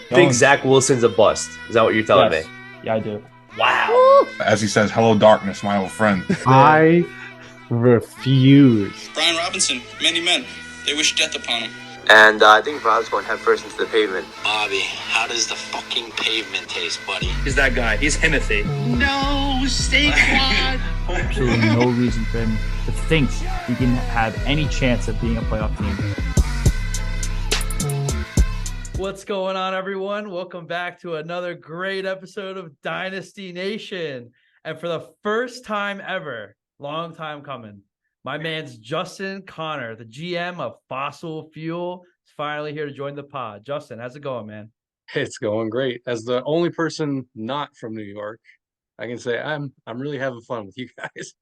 think Jones. Zach Wilson's a bust. Is that what you're telling me? Yes. Yeah, I do. Wow. As he says, "Hello, darkness, my old friend." I refuse. Brian Robinson, many men, they wish death upon him. And I think Bob's going head first into the pavement. Bobby, how does the fucking pavement taste, buddy? He's that guy. He's Timothy. No, Saquon! Absolutely no reason for him to think he can have any chance of being a playoff team. What's going on, everyone? Welcome back to another great episode of Dynasty Nation. And for the first time ever, long time coming, my man's Justin Connor, the GM of Fossil Fuel, is finally here to join the pod. Justin, how's it going, man? It's going great. As the only person not from New York, I can say I'm really having fun with you guys.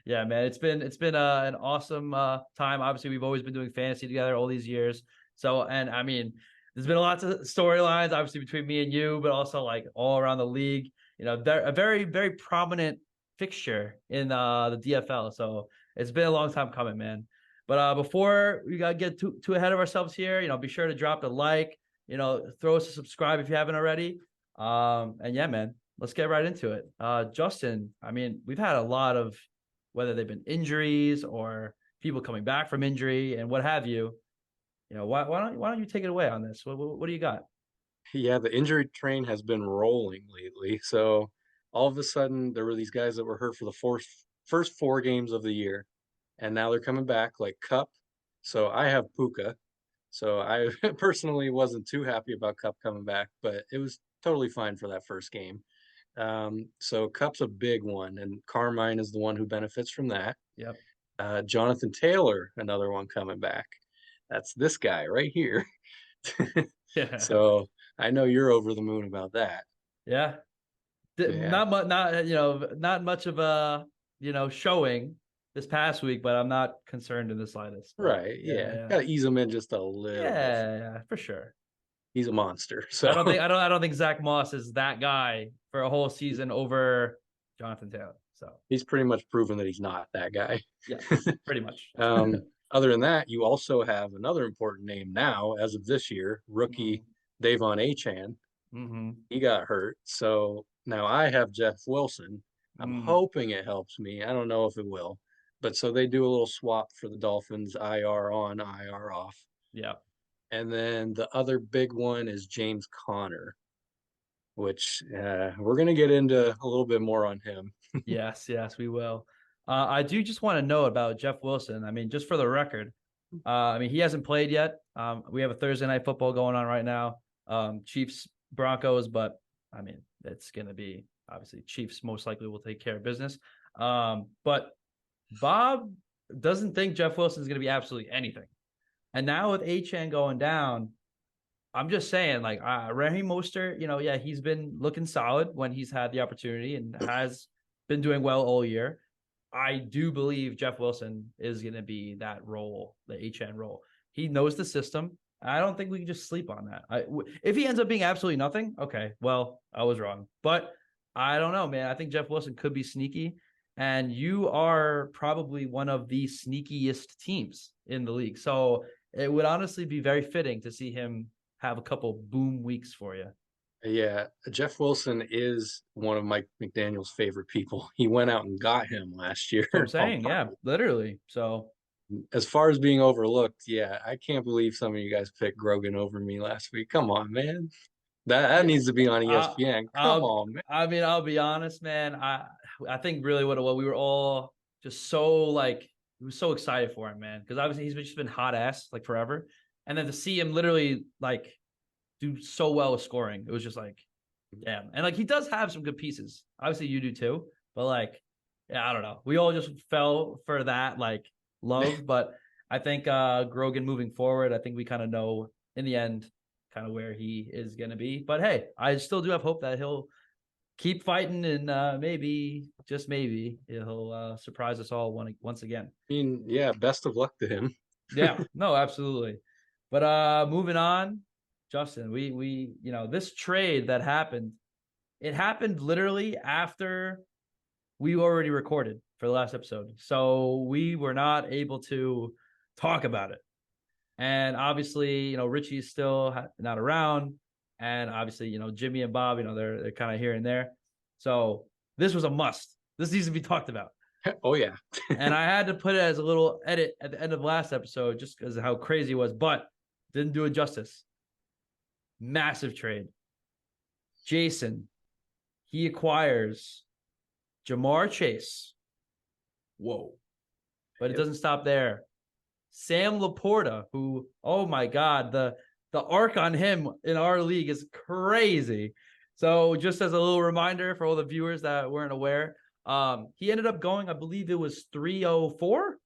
Yeah, man, it's been an awesome time. Obviously, we've always been doing fantasy together all these years. So, and I mean, there's been lots of storylines, obviously, between me and you, but also like all around the league. You know, they're a very, very prominent fixture in the DFL. So it's been a long time coming, man. But before we gotta get too ahead of ourselves here, you know, be sure to drop the like, you know, throw us a subscribe if you haven't already. And yeah, man, let's get right into it. Justin, I mean, we've had a lot of, whether they've been injuries or people coming back from injury and what have you. You know, why don't you take it away on this? What do you got? Yeah, the injury train has been rolling lately. So all of a sudden, there were these guys that were hurt for the first 4 games of the year, and now they're coming back, like Cup. So I have Puka. So I personally wasn't too happy about Cup coming back, but it was totally fine for that first game. So Cup's a big one, and Carmine is the one who benefits from that. Yep. Jonathan Taylor, another one coming back. That's this guy right here. Yeah. So I know you're over the moon about that. Yeah. Yeah. Not much of a, showing this past week, but I'm not concerned in the slightest. Right. Yeah. Gotta ease him in just a little bit. Yeah, for sure. He's a monster. So I don't think Zach Moss is that guy for a whole season over Jonathan Taylor. So he's pretty much proven that he's not that guy. Yeah, pretty much. Other than that, you also have another important name now, as of this year, rookie Davon Achane. Mm-hmm. He got hurt. So now I have Jeff Wilson. I'm hoping it helps me. I don't know if it will. But so they do a little swap for the Dolphins, IR on, IR off. Yeah. And then the other big one is James Conner, which we're going to get into a little bit more on him. Yes, we will. I do just want to know about Jeff Wilson. I mean, just for the record, he hasn't played yet. We have a Thursday night football going on right now. Chiefs, Broncos, but I mean, it's going to be obviously Chiefs most likely will take care of business. But Bob doesn't think Jeff Wilson is going to be absolutely anything. And now with Achane going down, I'm just saying, like, Raheem Mostert, he's been looking solid when he's had the opportunity and has been doing well all year. I do believe Jeff Wilson is going to be that role, the Achane role. He knows the system. I don't think we can just sleep on that. If he ends up being absolutely nothing, okay, well, I was wrong. But I don't know, man. I think Jeff Wilson could be sneaky. And you are probably one of the sneakiest teams in the league. So it would honestly be very fitting to see him have a couple boom weeks for you. Yeah, Jeff Wilson is one of Mike McDaniel's favorite people. He went out and got him last year. I'm saying, yeah, literally. So as far as being overlooked, yeah, I can't believe some of you guys picked Grogan over me last week. Come on, man. That needs to be on ESPN. Come on, man. I mean, I'll be honest, man. I think really what we were all just so we were so excited for him, man, because obviously he's just been hot ass like forever, and then to see him literally like do so well with scoring, it was just like, yeah, and like he does have some good pieces. Obviously, you do too, but like, yeah, I don't know. We all just fell for that like love, but I think Grogan moving forward, I think we kind of know in the end kind of where he is going to be. But hey, I still do have hope that he'll keep fighting and maybe, just maybe, he'll surprise us all once again. I mean, yeah, best of luck to him. Yeah, no, absolutely. But moving on, Justin, we this trade that happened, it happened literally after we already recorded for the last episode. So we were not able to talk about it. And obviously, Richie's still not around. And obviously, Jimmy and Bob, they're kind of here and there. So this was a must. This needs to be talked about. Oh yeah. And I had to put it as a little edit at the end of last episode just because of how crazy it was, but didn't do it justice. Massive trade. Jason, he acquires Jamar Chase. Whoa. But it doesn't stop there. Sam Laporta, who, oh my God, the arc on him in our league is crazy. So just as a little reminder for all the viewers that weren't aware, he ended up going, I believe it was 304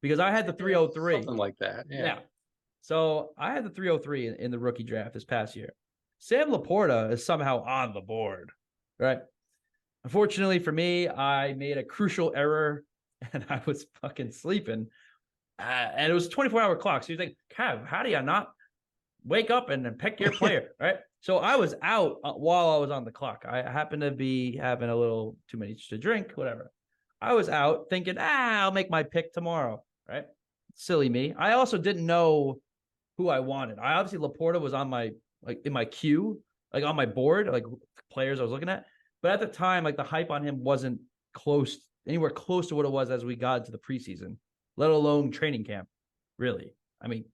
because I had the 303. Something like that. Yeah. So I had the 303 in the rookie draft this past year. Sam Laporta is somehow on the board, right? Unfortunately for me, I made a crucial error and I was fucking sleeping. And it was a 24-hour clock. So you think, Cav, how do you not wake up and pick your player, right? So I was out while I was on the clock. I happened to be having a little too many to drink, whatever. I was out thinking, I'll make my pick tomorrow, right? Silly me. I also didn't know who I wanted. I obviously Laporta was on my in my queue, like on my board, like players I was looking at. But at the time, like the hype on him wasn't anywhere close to what it was as we got into the preseason, let alone training camp. Really, I mean,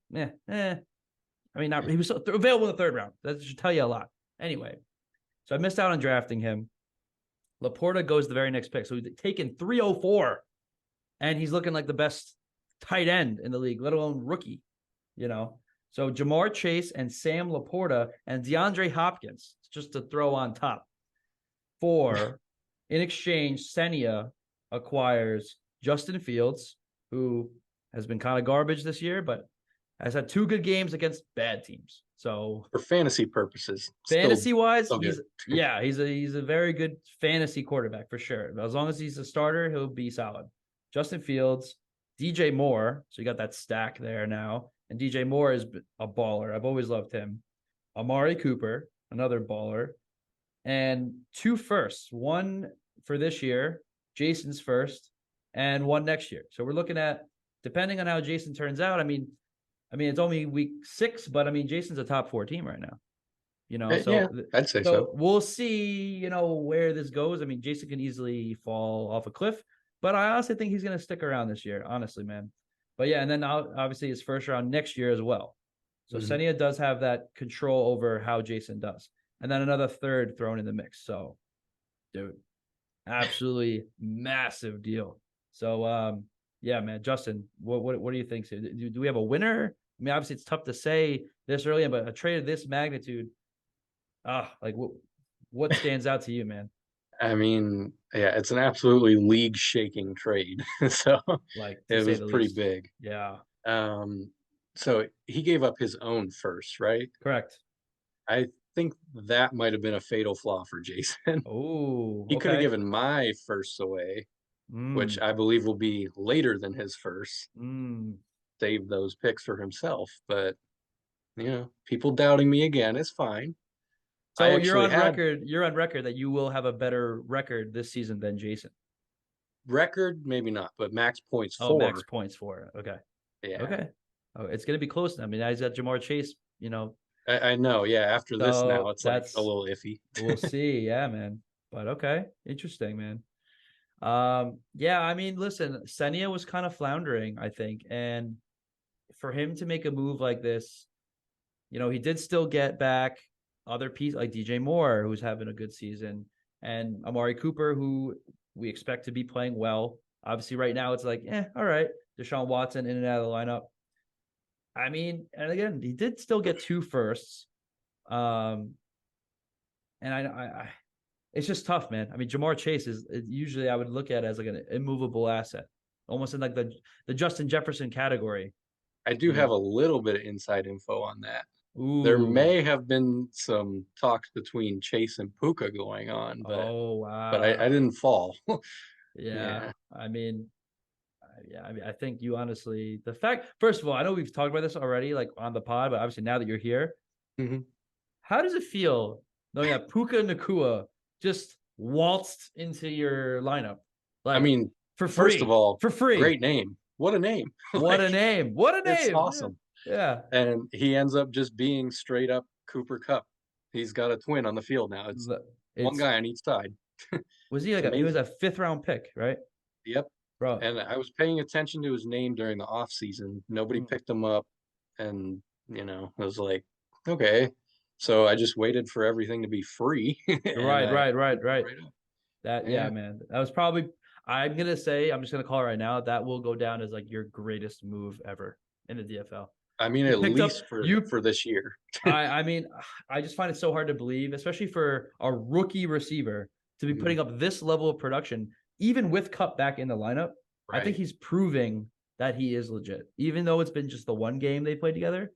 not he was available in the third round. That should tell you a lot. Anyway, so I missed out on drafting him. Laporta goes the very next pick, so he's taken 304, and he's looking like the best tight end in the league, let alone rookie. So Jamar Chase and Sam Laporta and DeAndre Hopkins, just to throw on top. In exchange, Senia acquires Justin Fields, who has been kind of garbage this year, but has had 2 good games against bad teams. So for fantasy purposes, fantasy wise, he's a very good fantasy quarterback for sure. As long as he's a starter, he'll be solid. Justin Fields, DJ Moore, so you got that stack there now. And DJ Moore is a baller. I've always loved him. Amari Cooper, another baller. And 2 firsts, one for this year, Jason's first, and one next year. So we're looking at, depending on how Jason turns out, I mean, it's only week 6, but I mean, Jason's a top 4 team right now. So yeah, I'd say so. We'll see, where this goes. I mean, Jason can easily fall off a cliff, but I honestly think he's going to stick around this year, honestly, man. But yeah, and then obviously his first round next year as well. So Senia does have that control over how Jason does. And then another third thrown in the mix. So, dude, absolutely massive deal. So, yeah, man, Justin, what do you think? Do we have a winner? I mean, obviously it's tough to say this early, but a trade of this magnitude, what stands out to you, man? I mean, yeah, it's an absolutely league-shaking trade. So it was pretty big. Yeah. So he gave up his own first, right? Correct. I think that might have been a fatal flaw for Jason. Oh, he could have given my first away, which I believe will be later than his first. Save those picks for himself, but people doubting me again is fine. So you're on record. You're on record that you will have a better record this season than Jason. Record, maybe not, but max points 4. Oh, max points 4. Okay. Yeah. Okay. Oh, it's gonna be close. I mean, he's got Jamar Chase. I know. Yeah. After this, now it's like a little iffy. We'll see. Yeah, man. But okay, interesting, man. Yeah. I mean, listen, Senia was kind of floundering, I think, and for him to make a move like this, he did still get back other pieces like DJ Moore, who's having a good season, and Amari Cooper, who we expect to be playing well. Obviously, right now it's like, all right, Deshaun Watson in and out of the lineup. I mean, and again, he did still get 2 firsts. And I it's just tough, man. I mean, Jamar Chase is usually I would look at as like an immovable asset, almost in like the Justin Jefferson category. I do have a little bit of inside info on that. Ooh. There may have been some talks between Chase and Puka going on, but but I didn't fall. Yeah. I mean, I think you honestly, first of all, I know we've talked about this already, like on the pod, but obviously now that you're here, how does it feel knowing that Puka Nacua just waltzed into your lineup? Like, I mean, for free. First of all, for free. Great name. What a name. What a name. What a name. It's awesome. Yeah. And he ends up just being straight up Cooper Kupp. He's got a twin on the field now. It's one It's guy on each side. was he like It's he was amazing. a 5th round pick, right? Yep. Bro. And I was paying attention to his name during the off season. Nobody Mm. picked him up, and I was like, okay. So I just waited for everything to be free, and Right, I right, right, picked him right. right up. That Yeah. man. That was probably I'm gonna say, I'm just gonna call it right now, that will go down as like your greatest move ever in the DFL. I mean, You at picked up least you for this year. I mean, I just find it so hard to believe, especially for a rookie receiver to be Mhm. putting up this level of production, even with Cup back in the lineup. I think Right. he's proving that he is legit, even though it's been just the one game they played together.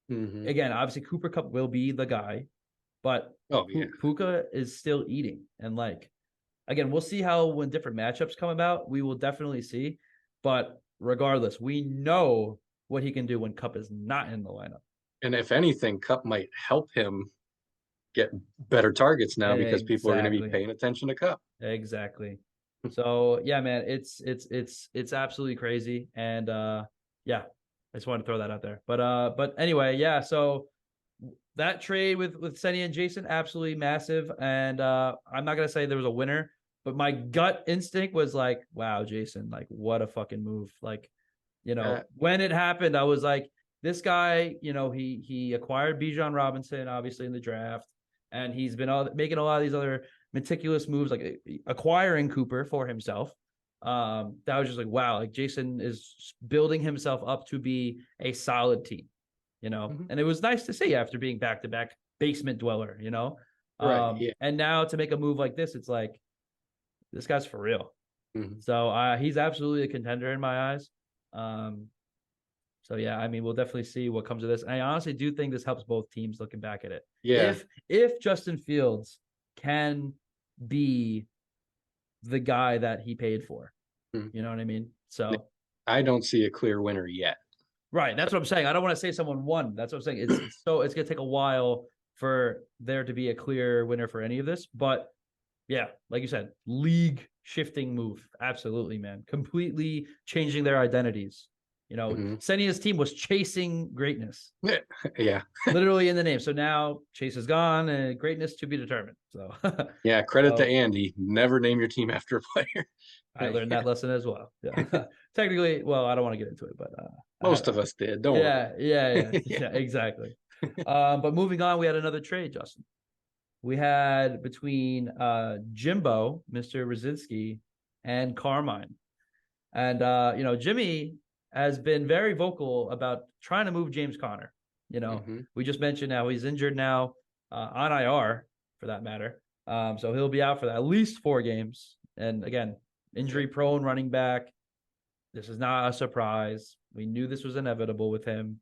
Mhm. Again, obviously Cooper Cup will be the guy, but Oh yeah. Puka is still eating. And like, again, we'll see how when different matchups come about, we will definitely see. But regardless, we know what he can do when Cup is not in the lineup. And if anything, Cup might help him get better targets now because people are going to be Exactly. paying attention to Cup. Exactly. So yeah, man, it's absolutely crazy. And yeah, I just wanted to throw that out there. But anyway, yeah, so that trade with Senny and Jason, absolutely massive. And I'm not gonna say there was a winner, but my gut instinct was like, wow, Jason, like what a fucking move. Like, when it happened, I was like, this guy, he acquired Bijan Robinson, obviously in the draft, and he's been making a lot of these other meticulous moves, like acquiring Cooper for himself. That was just like, wow, like Jason is building himself up to be a solid team, and it was nice to see after being back to back basement dweller, Right. Yeah. and now to make a move like this, it's like this guy's for real. Mhm. So he's absolutely a contender in my eyes. So yeah, I mean, we'll definitely see what comes of this. I honestly do think this helps both teams looking back at it. Yeah. If Justin Fields can be the guy that he paid for, Mhm. you know what I mean? So I don't see a clear winner yet. right, that's what I'm saying. I don't want to say someone won. That's what I'm saying. It's gonna take a while for there to be a clear winner for any of this, but yeah, like you said, league shifting move. Absolutely, man. Completely changing their identities. Mhm. Senia's team was chasing greatness, Yeah. literally in the name. So now Chase is gone and greatness to be determined. So Yeah. Credit to so Andy. Never name your team after a player. I learned that lesson as well. Yeah. Technically, well, I don't want to get into it, but Most of us did. Don't yeah, yeah, worry. yeah, exactly. But moving on, we had another trade, Justin. We had between Jimbo, Mr. Rosinski, and Carmine. And Jimmy has been very vocal about trying to move James Conner. Mhm. We just mentioned how he's injured now, on IR for that matter. So he'll be out for at least 4 games. And again, injury prone running back. This is not a surprise. We knew this was inevitable with him.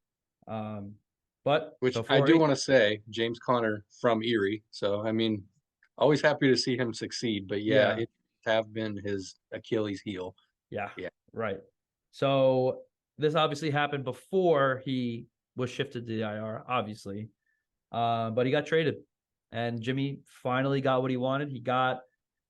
But Which I before do want to say, James Conner from Erie. So I mean, always happy to see him succeed. But yeah, yeah, it have been his Achilles heel. yeah, Yeah. right. So this obviously happened before he was shifted to the IR, obviously. But he got traded, and Jimmy finally got what he wanted.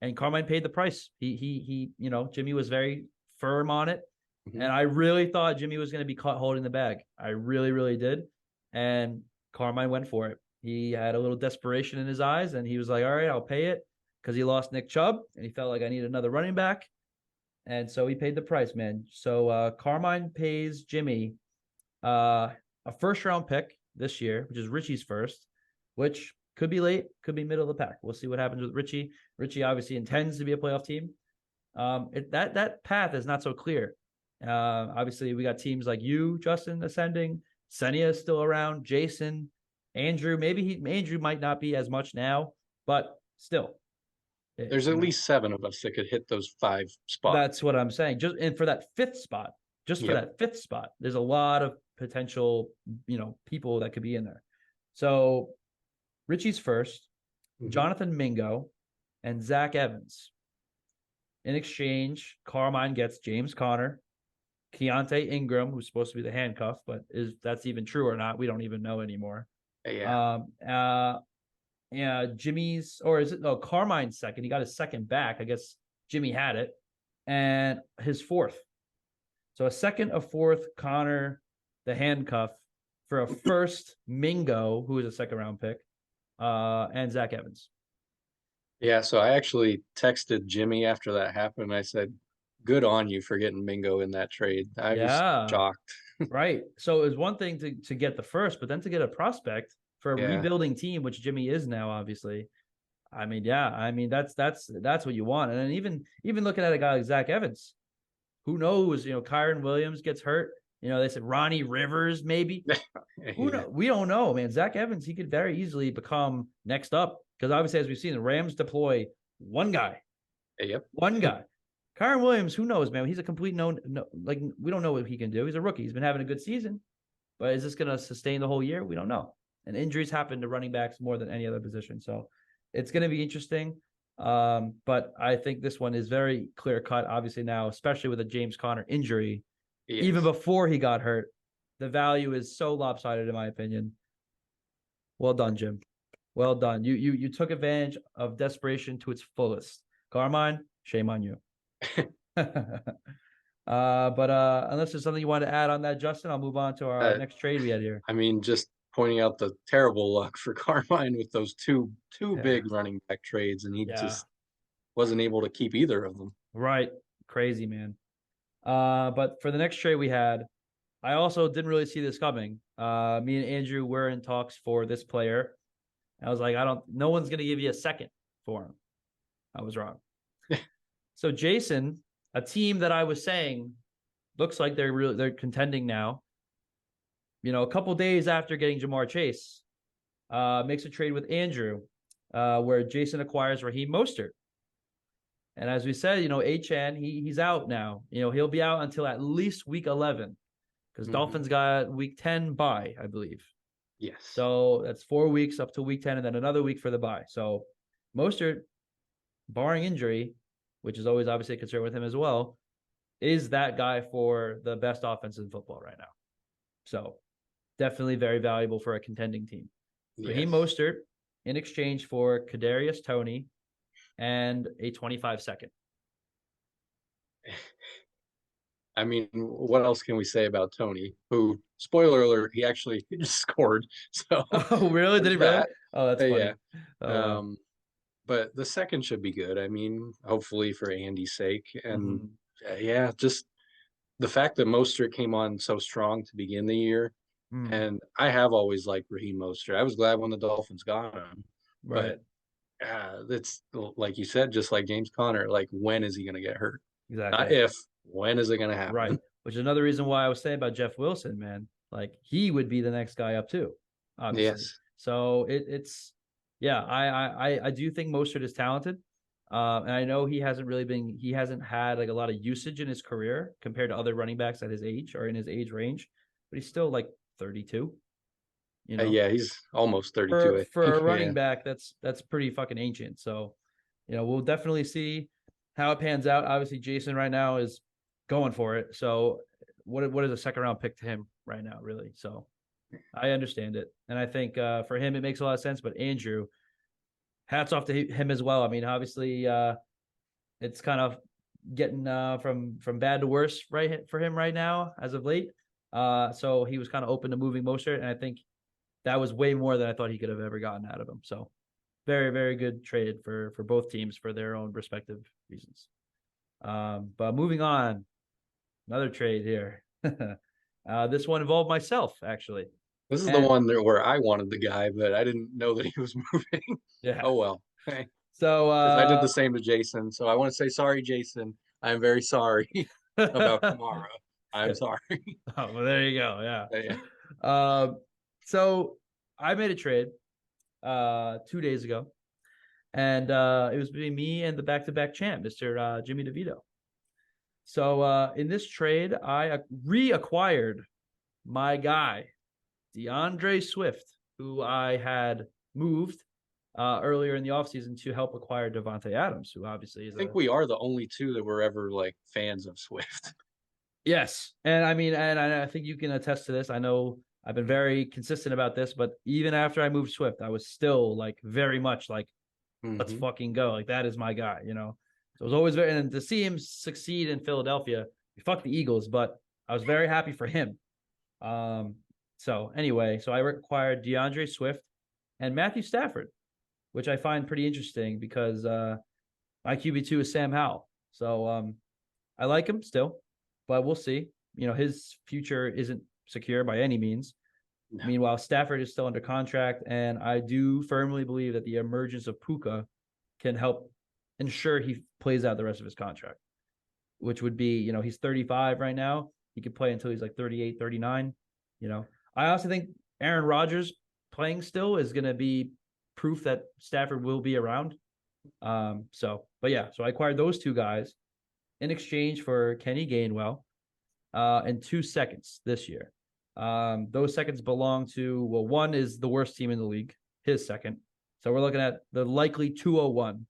And Carmine paid the price. Jimmy was very firm on it, Mhm. and I really thought Jimmy was going to be caught holding the bag. I really, really did. And Carmine went for it. He had a little desperation in his eyes, and he was like, "All right, I'll pay it," because he lost Nick Chubb, and he felt like I need another running back. And so he paid the price, man. So Carmine pays Jimmy a first round pick this year, which is Richie's first, which could be late, could be middle of the pack. We'll see what happens with Richie. Richie obviously intends to be a playoff team. That path is not so clear. Obviously, we got teams like you, Justin, ascending. Senia is still around. Jason, Andrew. Andrew might not be as much now, but still, There's at least 7 of us that could hit those 5 spots. that's what I'm saying. For that fifth spot, there's a lot of potential, people that could be in there. So Richie's first, Mhm. Jonathan Mingo, and Zach Evans. In exchange, Carmine gets James Conner, Keontae Ingram, who's supposed to be the handcuff, but that's even true or not? We don't even know anymore. Yeah. Jimmy's, or is it Carmine's second? He got his second back. I guess Jimmy had it, and his fourth. So a second, a fourth, Connor, the handcuff, for a first, Mingo, who is a second round pick, and Zach Evans. Yeah, so I actually texted Jimmy after that happened. I said, "Good on you for getting Mingo in that trade." I was Yeah, shocked. right. So it was one thing to get the first, but then to get a prospect for a Yeah. rebuilding team, which Jimmy is now, obviously. I mean, yeah, I mean that's what you want. And then even looking at a guy like Zach Evans, who knows? You know, Kyron Williams gets hurt. You know, they said Ronnie Rivers maybe. Who Yeah. know? We don't know, man. Zach Evans, he could very easily become next up because obviously, as we've seen, the Rams deploy one guy, Yep. one guy. Kyron Williams, who knows, man? He's a complete like we don't know what he can do. He's a rookie. He's been having a good season, but is this going to sustain the whole year? We don't know. And injuries happen to running backs more than any other position, so it's going to be interesting. But I think this one is very clear cut. Obviously now, especially with a James Conner injury, Yes. even before he got hurt, the value is so lopsided in my opinion. Well done, Jim. Well done. You took advantage of desperation to its fullest. Carmine, shame on you. But unless there's something you want to add on that, Justin, I'll move on to our next trade we had here. I mean, just pointing out the terrible luck for Carmine with those two big running back trades, and he just wasn't able to keep either of them. Right. Crazy, man. But for the next trade we had, I also didn't really see this coming. Me and Andrew were in talks for this player. I was like, no one's going to give you a second for him. I was wrong. So Jason, a team that I was saying looks like they're contending now. You know, a couple days after getting Jamar Chase, makes a trade with Andrew, where Jason acquires Raheem Mostert. And as we said, you know, HN, he's out now. You know, he'll be out until at least week 11 because Dolphins got week 10 bye, I believe. Yes. So that's 4 weeks up to week 10 and then another week for the bye. So Mostert, barring injury, which is always obviously a concern with him as well, is that guy for the best offense in football right now. So definitely very valuable for a contending team. Yes. Raheem Mostert in exchange for Kadarius Toney and a 25-second. I mean, what else can we say about Toney? Who, spoiler alert, he actually just scored. So, oh really? Did he really? Oh, that's funny. Yeah. Oh, but the second should be good. I mean, hopefully for Andy's sake, and yeah, just the fact that Mostert came on so strong to begin the year, and I have always liked Raheem Mostert. I was glad when the Dolphins got him, right. But it's like you said, just like James Conner. Like, when is he going to get hurt? Exactly. Not if. When is it going to happen? Right. Which is another reason why I was saying about Jeff Wilson, man. Like, he would be the next guy up too, obviously. Yes. So it's yeah. I do think Mostert is talented, and I know he hasn't had like a lot of usage in his career compared to other running backs at his age or in his age range, but he's still like 32. You know? Yeah, he's almost 32. For a running back, that's pretty fucking ancient. So, you know, we'll definitely see how it pans out. Obviously, Jason right now is going for it. So, what is a second round pick to him right now, really? So, I understand it, and I think for him it makes a lot of sense. But Andrew, hats off to him as well. I mean, obviously, it's kind of getting from bad to worse right for him right now as of late. So he was kind of open to moving Mostert, and I think that was way more than I thought he could have ever gotten out of him. So very, very good trade for both teams for their own respective reasons. But moving on, another trade here. This one involved myself, actually. This is the one where I wanted the guy, but I didn't know that he was moving. Yeah. Oh, well. Okay. So I did the same to Jason. So I want to say sorry, Jason. I'm very sorry about Kamara. I'm sorry. Oh, well, there you go. Yeah. So I made a trade 2 days ago, and it was between me and the back-to-back champ, Mr. Jimmy DeVito. So in this trade, I reacquired my guy, DeAndre Swift, who I had moved earlier in the offseason to help acquire Devontae Adams, who obviously is I think we are the only two that were ever like fans of Swift. Yes. And I mean, and I think you can attest to this. I know I've been very consistent about this, but even after I moved Swift, I was still like very much like, let's fucking go. Like, that is my guy, you know? So it was always very, and to see him succeed in Philadelphia, we fucked the Eagles, but I was very happy for him. So anyway, so I acquired DeAndre Swift and Matthew Stafford, which I find pretty interesting because my QB2 is Sam Howell. So I like him still, but we'll see. His future isn't secure by any means. No. Meanwhile, Stafford is still under contract, and I do firmly believe that the emergence of Puka can help ensure he plays out the rest of his contract, which would be, he's 35 right now. He could play until he's like 38, 39. I also think Aaron Rodgers playing still is going to be proof that Stafford will be around. So I acquired those two guys in exchange for Kenny Gainwell and 2 seconds this year. Those seconds belong to, one is the worst team in the league, his second. So we're looking at the likely 201.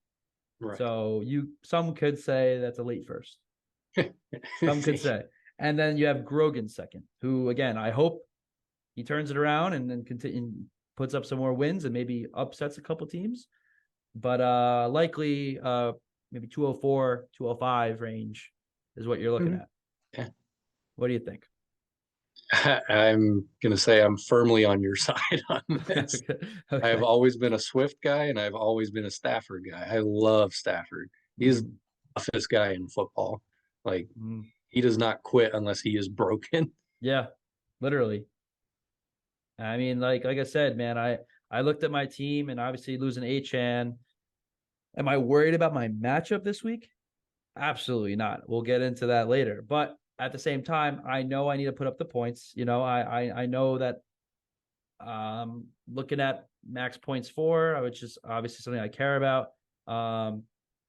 Right. So some could say that's a late first. Some could say. And then you have Grogan's second, who, again, I hope he turns it around and then puts up some more wins and maybe upsets a couple teams. But likely maybe 204, 205 range is what you're looking at. Yeah. What do you think? I'm going to say I'm firmly on your side on this. Okay. I have always been a Swift guy, and I've always been a Stafford guy. I love Stafford. He's the toughest guy in football. Like, he does not quit unless he is broken. Yeah, literally. I mean, like I said, man, I looked at my team and obviously losing Achan. Am I worried about my matchup this week? Absolutely not. We'll get into that later. But at the same time, I know I need to put up the points. I know that looking at max points for, which is obviously something I care about.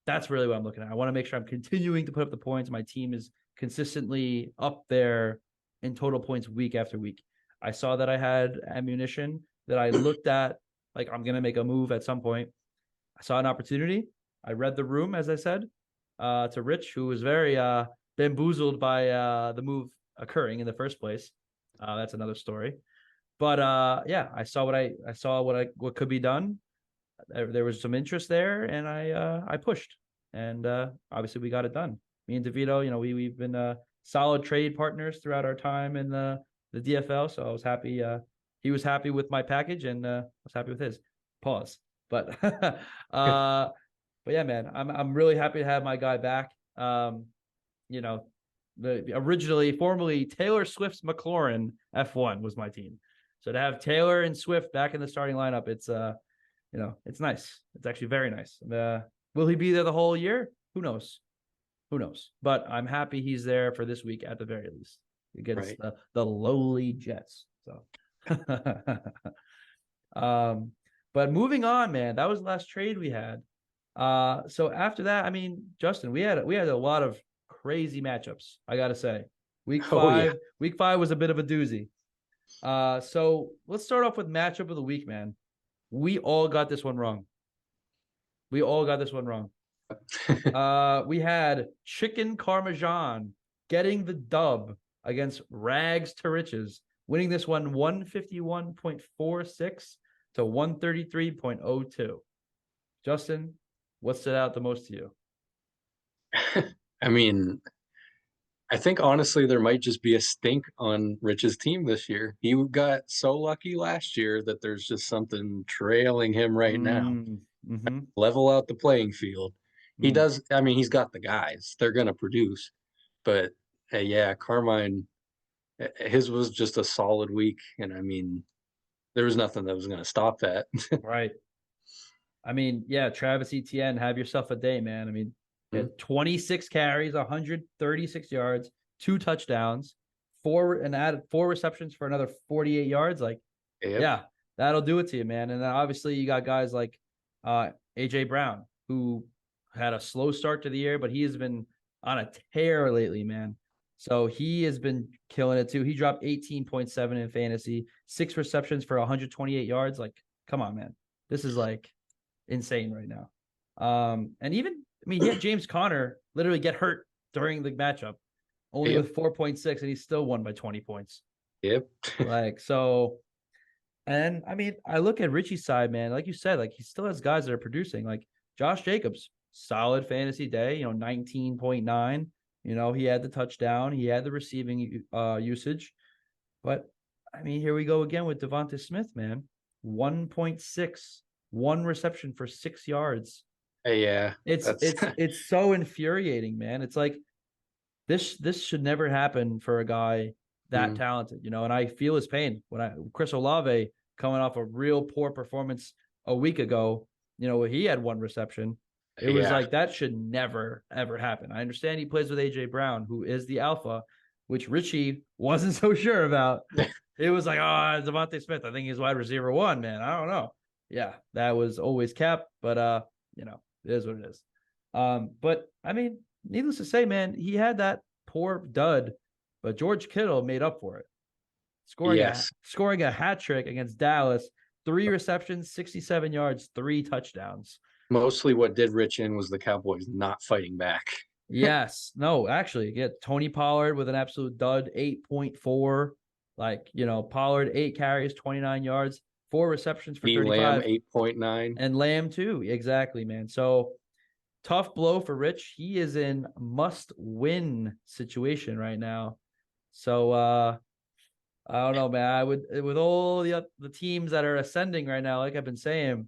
That's really what I'm looking at. I want to make sure I'm continuing to put up the points. My team is consistently up there in total points week after week. I saw that I had ammunition that I looked at, like I'm going to make a move at some point. I saw an opportunity. I read the room, as I said, to Rich, who was very bamboozled by the move occurring in the first place. That's another story. But I saw what could be done. There was some interest there, and I pushed, and obviously we got it done. Me and DeVito, we've been solid trade partners throughout our time in the DFL. So I was happy. He was happy with my package, and I was happy with his. Pause. But yeah, man, I'm really happy to have my guy back. Originally, formerly Taylor Swift's McLaurin F1 was my team. So to have Taylor and Swift back in the starting lineup, it's it's nice. It's actually very nice. Will he be there the whole year? Who knows? But I'm happy he's there for this week at the very least against the lowly Jets. So, but moving on, man, that was the last trade we had. So after that, I mean, Justin, we had a lot of crazy matchups. I gotta say, week 5 was a bit of a doozy. So let's start off with matchup of the week, man. We all got this one wrong. We had Chicken Parmesan getting the dub against Rags to Riches, winning this one 151.46 to 133.02. Justin, what stood out the most to you? I mean, I think honestly there might just be a stink on Rich's team this year. He got so lucky last year that there's just something trailing him right now. Mm-hmm. Level out the playing field. He does. I mean, he's got the guys. They're going to produce. But Carmine, his was just a solid week. And I mean, there was nothing that was going to stop that. Right. I mean, Travis Etienne, have yourself a day, man. I mean, 26 carries, 136 yards, 2 touchdowns, 4 receptions for another 48 yards. Like, that'll do it to you, man. And then obviously you got guys like AJ Brown, who had a slow start to the year, but he has been on a tear lately, man. So he has been killing it too. He dropped 18.7 in fantasy, 6 receptions for 128 yards. Like, come on, man. This is like insane right now. And even, I mean, he had James Conner literally get hurt during the matchup, only with 4.6, and he still won by 20 points. Yep. Like, so, and I mean, I look at Richie's side, man, like you said, like he still has guys that are producing, like Josh Jacobs, solid fantasy day, 19.9, he had the touchdown, he had the receiving usage, but I mean, here we go again with Devonta Smith, man. 1.6, one reception for 6 yards. Yeah, It's so infuriating, man. It's like this should never happen for a guy that talented, you know. And I feel his pain when Chris Olave coming off a real poor performance a week ago. You know, he had one reception. It was like that should never ever happen. I understand he plays with AJ Brown, who is the alpha, which Richie wasn't so sure about. It was like, oh, Devontae Smith. I think he's wide receiver 1, man. I don't know. Yeah, that was always Cap, but you know, it is what it is. But I mean, needless to say, man, he had that poor dud, but George Kittle made up for it. Scoring a hat trick against Dallas, 3 receptions, 67 yards, 3 touchdowns. Mostly what did Rich in was the Cowboys not fighting back. Yes. No, actually, get Tony Pollard with an absolute dud, 8.4. Like, you know, Pollard, 8 carries, 29 yards, 4 receptions for 35. Lamb, 8.9. And Lamb, too. Exactly, man. So tough blow for Rich. He is in must-win situation right now. So I don't know, man. I would, with all the teams that are ascending right now, like I've been saying,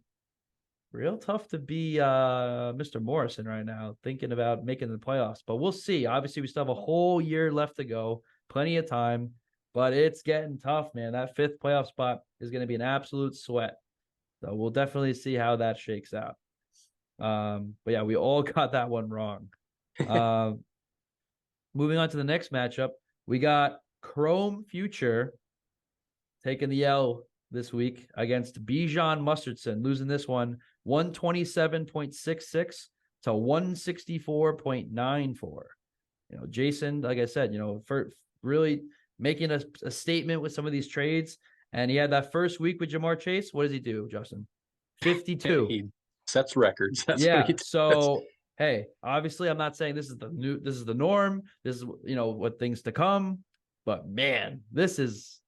real tough to be Mr. Morrison right now, thinking about making the playoffs. But we'll see. Obviously, we still have a whole year left to go, plenty of time. But it's getting tough, man. That 5th playoff spot is going to be an absolute sweat. So we'll definitely see how that shakes out. But yeah, we all got that one wrong. Moving on to the next matchup, we got Chrome Future taking the L this week against Bijan Mustardson, losing this one 127.66 to 164.94. You know, Jason, like I said, you know, for really making a statement with some of these trades. And he had that first week with Jamar Chase. What does he do, Justin? 52. He sets records. That's yeah. what he does. So hey, obviously I'm not saying this is the norm. This is, you know, what things to come. But man, this is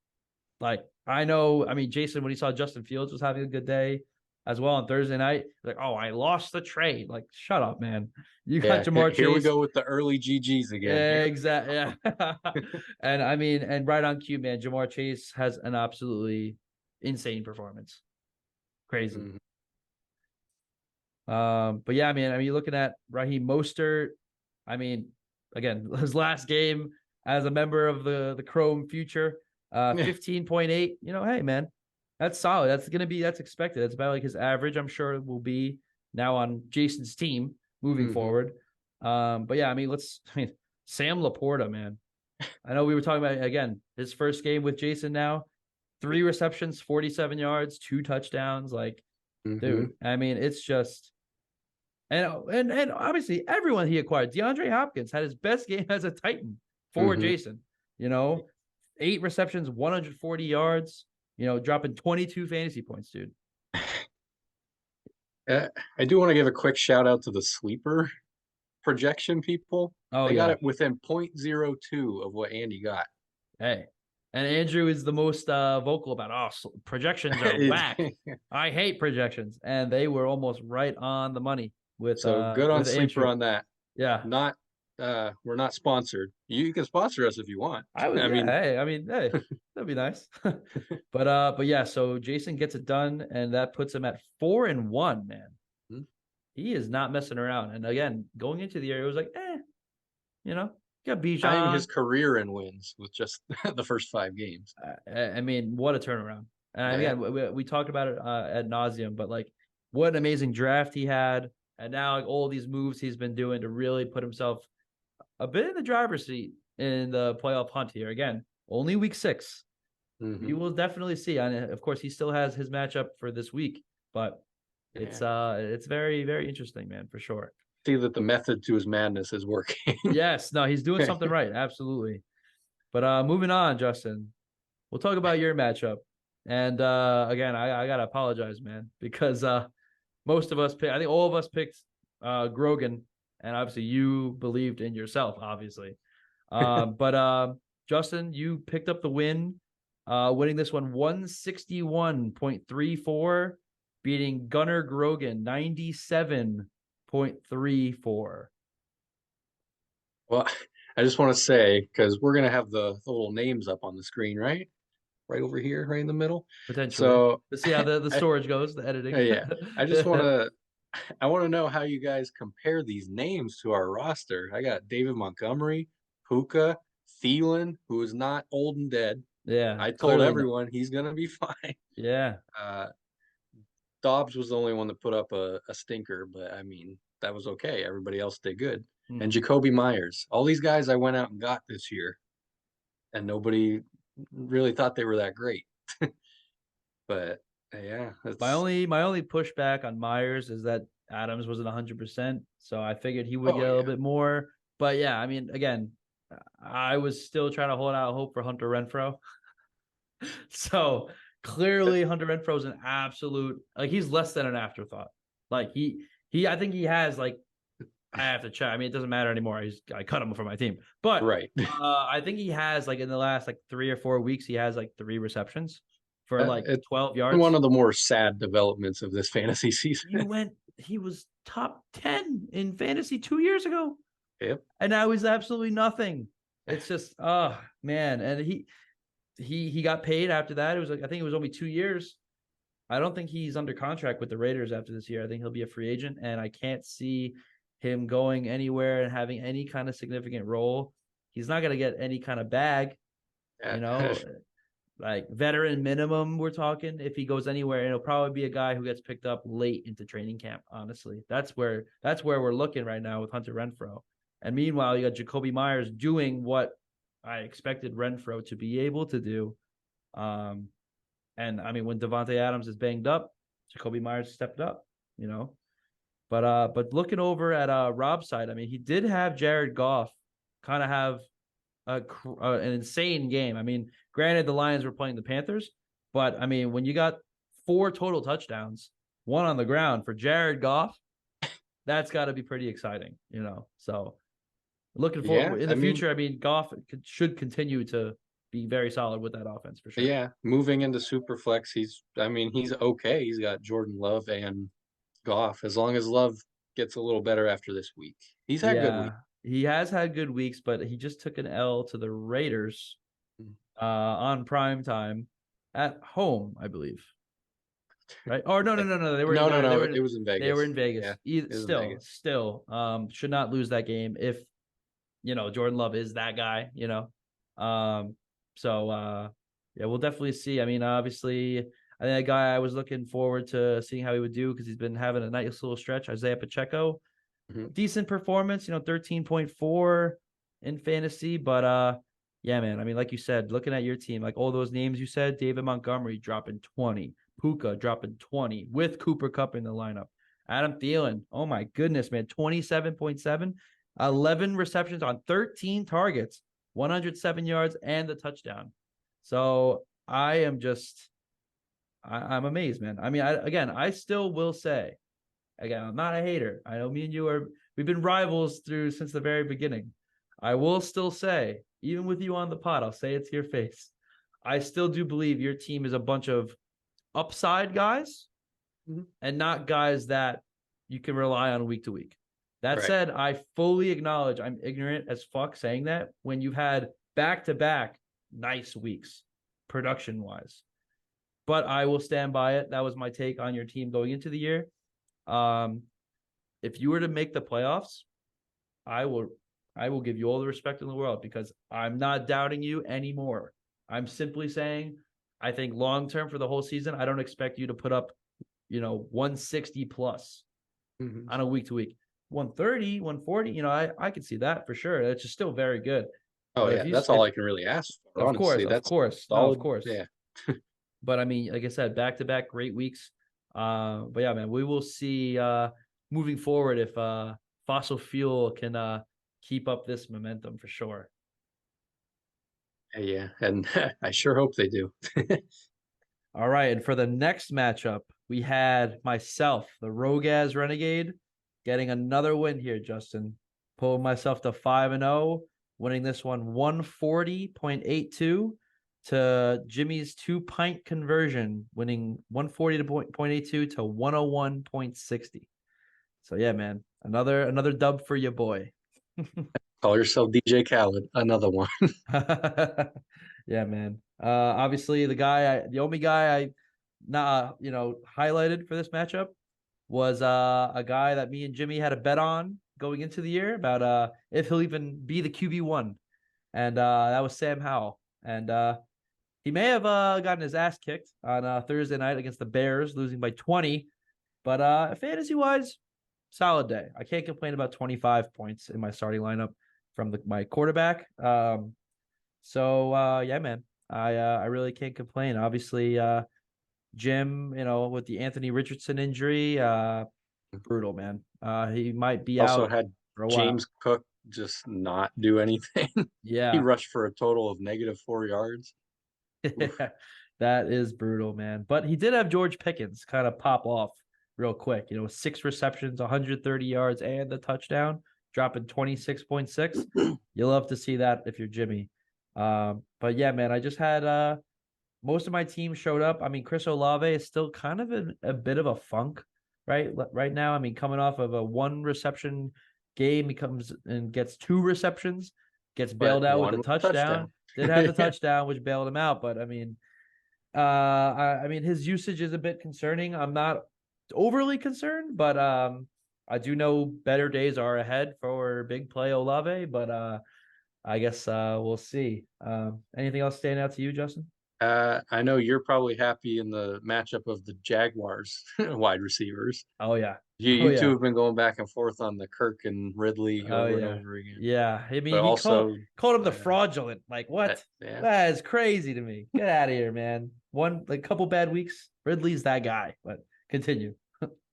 like, I mean, Jason, when he saw Justin Fields was having a good day as well on Thursday night, like, oh, I lost the trade. Like, shut up, man. You got Jamar Chase. Here we go with the early GGs again. Yeah, exactly. Yeah. And I mean, and right on cue, man, Jamar Chase has an absolutely insane performance. Crazy. But yeah, I mean, you're looking at Raheem Mostert. I mean, again, his last game as a member of the Chrome Future, 15.8. You know, hey, man, that's solid. That's expected. That's about like his average. I'm sure it will be now on Jason's team moving forward. But yeah, I mean, Sam Laporta, man. I know we were talking about, again, his first game with Jason now, 3 receptions, 47 yards, 2 touchdowns. Like, dude, I mean, it's just, and obviously everyone he acquired, DeAndre Hopkins had his best game as a Titan for Jason, you know, 8 receptions, 140 yards, you know, dropping 22 fantasy points, dude. I do want to give a quick shout out to the sleeper projection people. They got it within 0.02 of what Andy got. Hey, and Andrew is the most vocal about, projections are whack. I hate projections, and they were almost right on the money with. So good on sleeper Andrew. on that. Yeah, we're not sponsored. You can sponsor us if you want. I mean, hey, that'd be nice. But yeah, so Jason gets it done, and that puts him at 4-1, man. He is not messing around. And again, going into the year, it was like, you know, got Bijan. I mean, his career in wins with just the first 5 games. I mean, what a turnaround. And again, we talked about it ad nauseum, but like, what an amazing draft he had. And now, like, all these moves he's been doing to really put himself a bit in the driver's seat in the playoff hunt here. Again, only week 6. You will definitely see. And of course, he still has his matchup for this week, but it's very, very interesting, man, for sure. See that the method to his madness is working. Yes, no, he's doing something right. Absolutely. But moving on, Justin, we'll talk about your matchup. And again, I gotta apologize, man, because most of us I think all of us picked Grogan, and obviously you believed in yourself, obviously. But Justin, you picked up the win, winning this one 161.34, beating Gunnar Grogan 97.34. Well, I just want to say, because we're going to have the little names up on the screen, right? right over here, right in the middle. Potentially. So To see how the I- storage goes, the editing. yeah, I want to know how you guys compare these names to our roster. I got David Montgomery, Puka, Thielen, who is not old and dead. Yeah. I told clearly not. everyone he's gonna be fine. Yeah. Dobbs was the only one that put up a stinker, but I mean, that was okay. Everybody else did good. And Jacoby Myers. All these guys I went out and got this year, and nobody really thought they were that great. But yeah, My only pushback on Myers is that Adams wasn't 100%, so I figured he would get a little bit more. But yeah, I mean, again, I was still trying to hold out hope for Hunter Renfrow. So clearly, Hunter Renfrow is an absolute, like, he's less than an afterthought. Like I think he has, like, I have to check. I mean, it doesn't matter anymore. I cut him from my team, but right. I think he has, like, in the last, like, 3 or 4 weeks, he has like 3 receptions for like 12 yards. One of the more sad developments of this fantasy season. He was top 10 in fantasy 2 years ago. Yep. And now he's absolutely nothing. It's just, oh man. And he got paid after that. It was like, I think it was only 2 years. I don't think he's under contract with the Raiders after this year. I think he'll be a free agent, and I can't see him going anywhere and having any kind of significant role. He's not going to get any kind of bag, you know, like veteran minimum. We're talking, if he goes anywhere, it'll probably be a guy who gets picked up late into training camp. Honestly, that's where we're looking right now with Hunter Renfrow. And meanwhile, you got Jacoby Myers doing what I expected Renfrow to be able to do. And I mean, when Devontae Adams is banged up, Jacoby Myers stepped up, you know. But looking over at Rob's side, I mean, he did have Jared Goff kind of have an insane game. I mean, granted, the Lions were playing the Panthers, but I mean, when you got 4 total touchdowns, 1 on the ground for Jared Goff, that's got to be pretty exciting, you know. So looking forward in the future. I mean, Goff should continue to be very solid with that offense for sure. Yeah, moving into Superflex, he's okay. He's got Jordan Love and Goff. As long as Love gets a little better after this week, he's had good weeks. He has had good weeks, but he just took an L to the Raiders on prime time at home, I believe. Right? Or no. They were it was in Vegas. They were in Vegas. Yeah, Still, should not lose that game if, you know, Jordan Love is that guy, you know. Yeah, we'll definitely see. I mean, obviously, I think a guy I was looking forward to seeing how he would do because he's been having a nice little stretch. Isaiah Pacheco, decent performance, you know, 13.4 in fantasy. But yeah, man, I mean, like you said, looking at your team, like all those names you said, David Montgomery dropping 20, Puka dropping 20 with Cooper Kupp in the lineup. Adam Thielen, oh my goodness, man, 27.7, 11 receptions on 13 targets, 107 yards, and the touchdown. So I'm amazed, man. I mean, I still will say, again, I'm not a hater. I know me and you we've been rivals since the very beginning. I will still say, even with you on the pod, I'll say it to your face, I still do believe your team is a bunch of upside guys and not guys that you can rely on week to week. That said, I fully acknowledge I'm ignorant as fuck saying that when you've had back-to-back nice weeks, production-wise. But I will stand by it. That was my take on your team going into the year. If you were to make the playoffs, I will give you all the respect in the world because I'm not doubting you anymore. I'm simply saying I think long-term for the whole season, I don't expect you to put up, you know, 160 plus on a week-to-week. 130, 140, you know, I could see that for sure. It's just still very good. Oh, yeah, that's all I can really ask for. Of course. Yeah. But I mean, like I said, back-to-back great weeks. But yeah, man, we will see moving forward if fossil fuel can keep up this momentum for sure. Yeah, and I sure hope they do. All right, and for the next matchup, we had myself, the Rogaz Renegade, getting another win here, Justin. Pulling myself to 5-0, winning this one 140.82 to Jimmy's 2-pint conversion, winning 140.82 to 101.60. So yeah, man, another dub for your boy. Call yourself DJ Khaled, another one. Yeah, man. Obviously, the only guy I not highlighted for this matchup was a guy that me and Jimmy had a bet on going into the year about if he'll even be the QB1, and that was Sam Howell, and he may have gotten his ass kicked on Thursday night against the Bears, losing by 20, but fantasy wise, solid day. I can't complain about 25 points in my starting lineup from my quarterback. So yeah, man, I really can't complain. Obviously, Jim, with the Anthony Richardson injury, brutal, man. He might be Also out had for a James while. Cook just not do anything. He Yeah, rushed for a total of -4 yards. Oof. that is brutal, man. But he did have George Pickens kind of pop off real quick. 6 receptions, 130 yards, and the touchdown, dropping 26.6. You love to see that if you're Jimmy. But yeah, man, I just had most of my team showed up. I mean, Chris Olave is still kind of in a bit of a funk right now. I mean, coming off of a 1 reception game, he comes and gets 2 receptions, gets bailed But out with one a with a touchdown. touchdown. Did have the touchdown, which bailed him out. But I mean, I mean, his usage is a bit concerning. I'm not overly concerned, but I do know better days are ahead for big play Olave. But I guess we'll see. Anything else stand out to you, Justin? I know you're probably happy in the matchup of the Jaguars wide receivers. Oh yeah. You Oh you two yeah. have been going back and forth on the Kirk and Ridley Oh over and yeah. over again. Yeah. I But mean, he also, called him the fraudulent. Like what? yeah, That is crazy to me. Get out of here, man. Couple bad weeks. Ridley's that guy. But continue.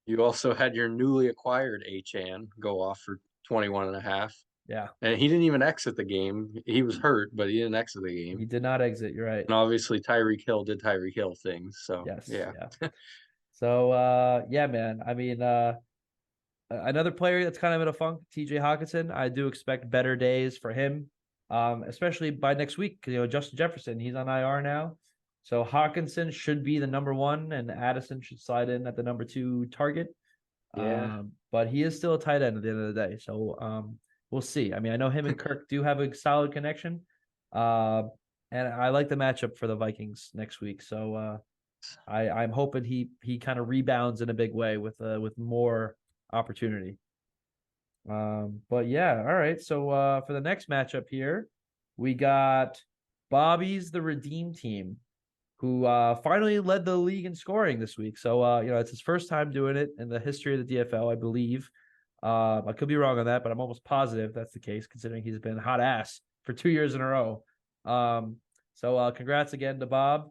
you also had your newly acquired Achan go off for 21 and a half. Yeah. And he didn't even exit the game. He was hurt, but he didn't exit the He game. did not exit. You're right. And obviously Tyreek Hill did Tyreek Hill things. So Yes. yeah. Yeah. So yeah, man. I mean, another player that's kind of in a funk, TJ Hawkinson. I do expect better days for him, especially by next week. Justin Jefferson, he's on IR now. So Hawkinson should be the number 1, and Addison should slide in at the number 2 target. Yeah. But he is still a tight end at the end of the day. So we'll see. I mean, I know him and Kirk do have a solid connection. And I like the matchup for the Vikings next week. So I'm hoping he kind of rebounds in a big way with more opportunity. But yeah, all right. So for the next matchup here, we got Bobby's the Redeem Team, who finally led the league in scoring this week. So it's his first time doing it in the history of the DFL, I believe. I could be wrong on that, but I'm almost positive that's the case, considering he's been hot ass for 2 years in a row. So congrats again to Bob.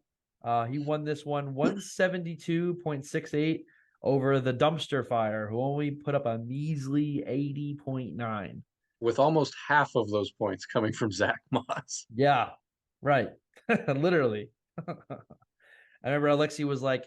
He won this one 172.68 over the dumpster fire, who only put up a measly 80.9. With almost half of those points coming from Zach Moss. Yeah, right. Literally. I remember Alexi was like,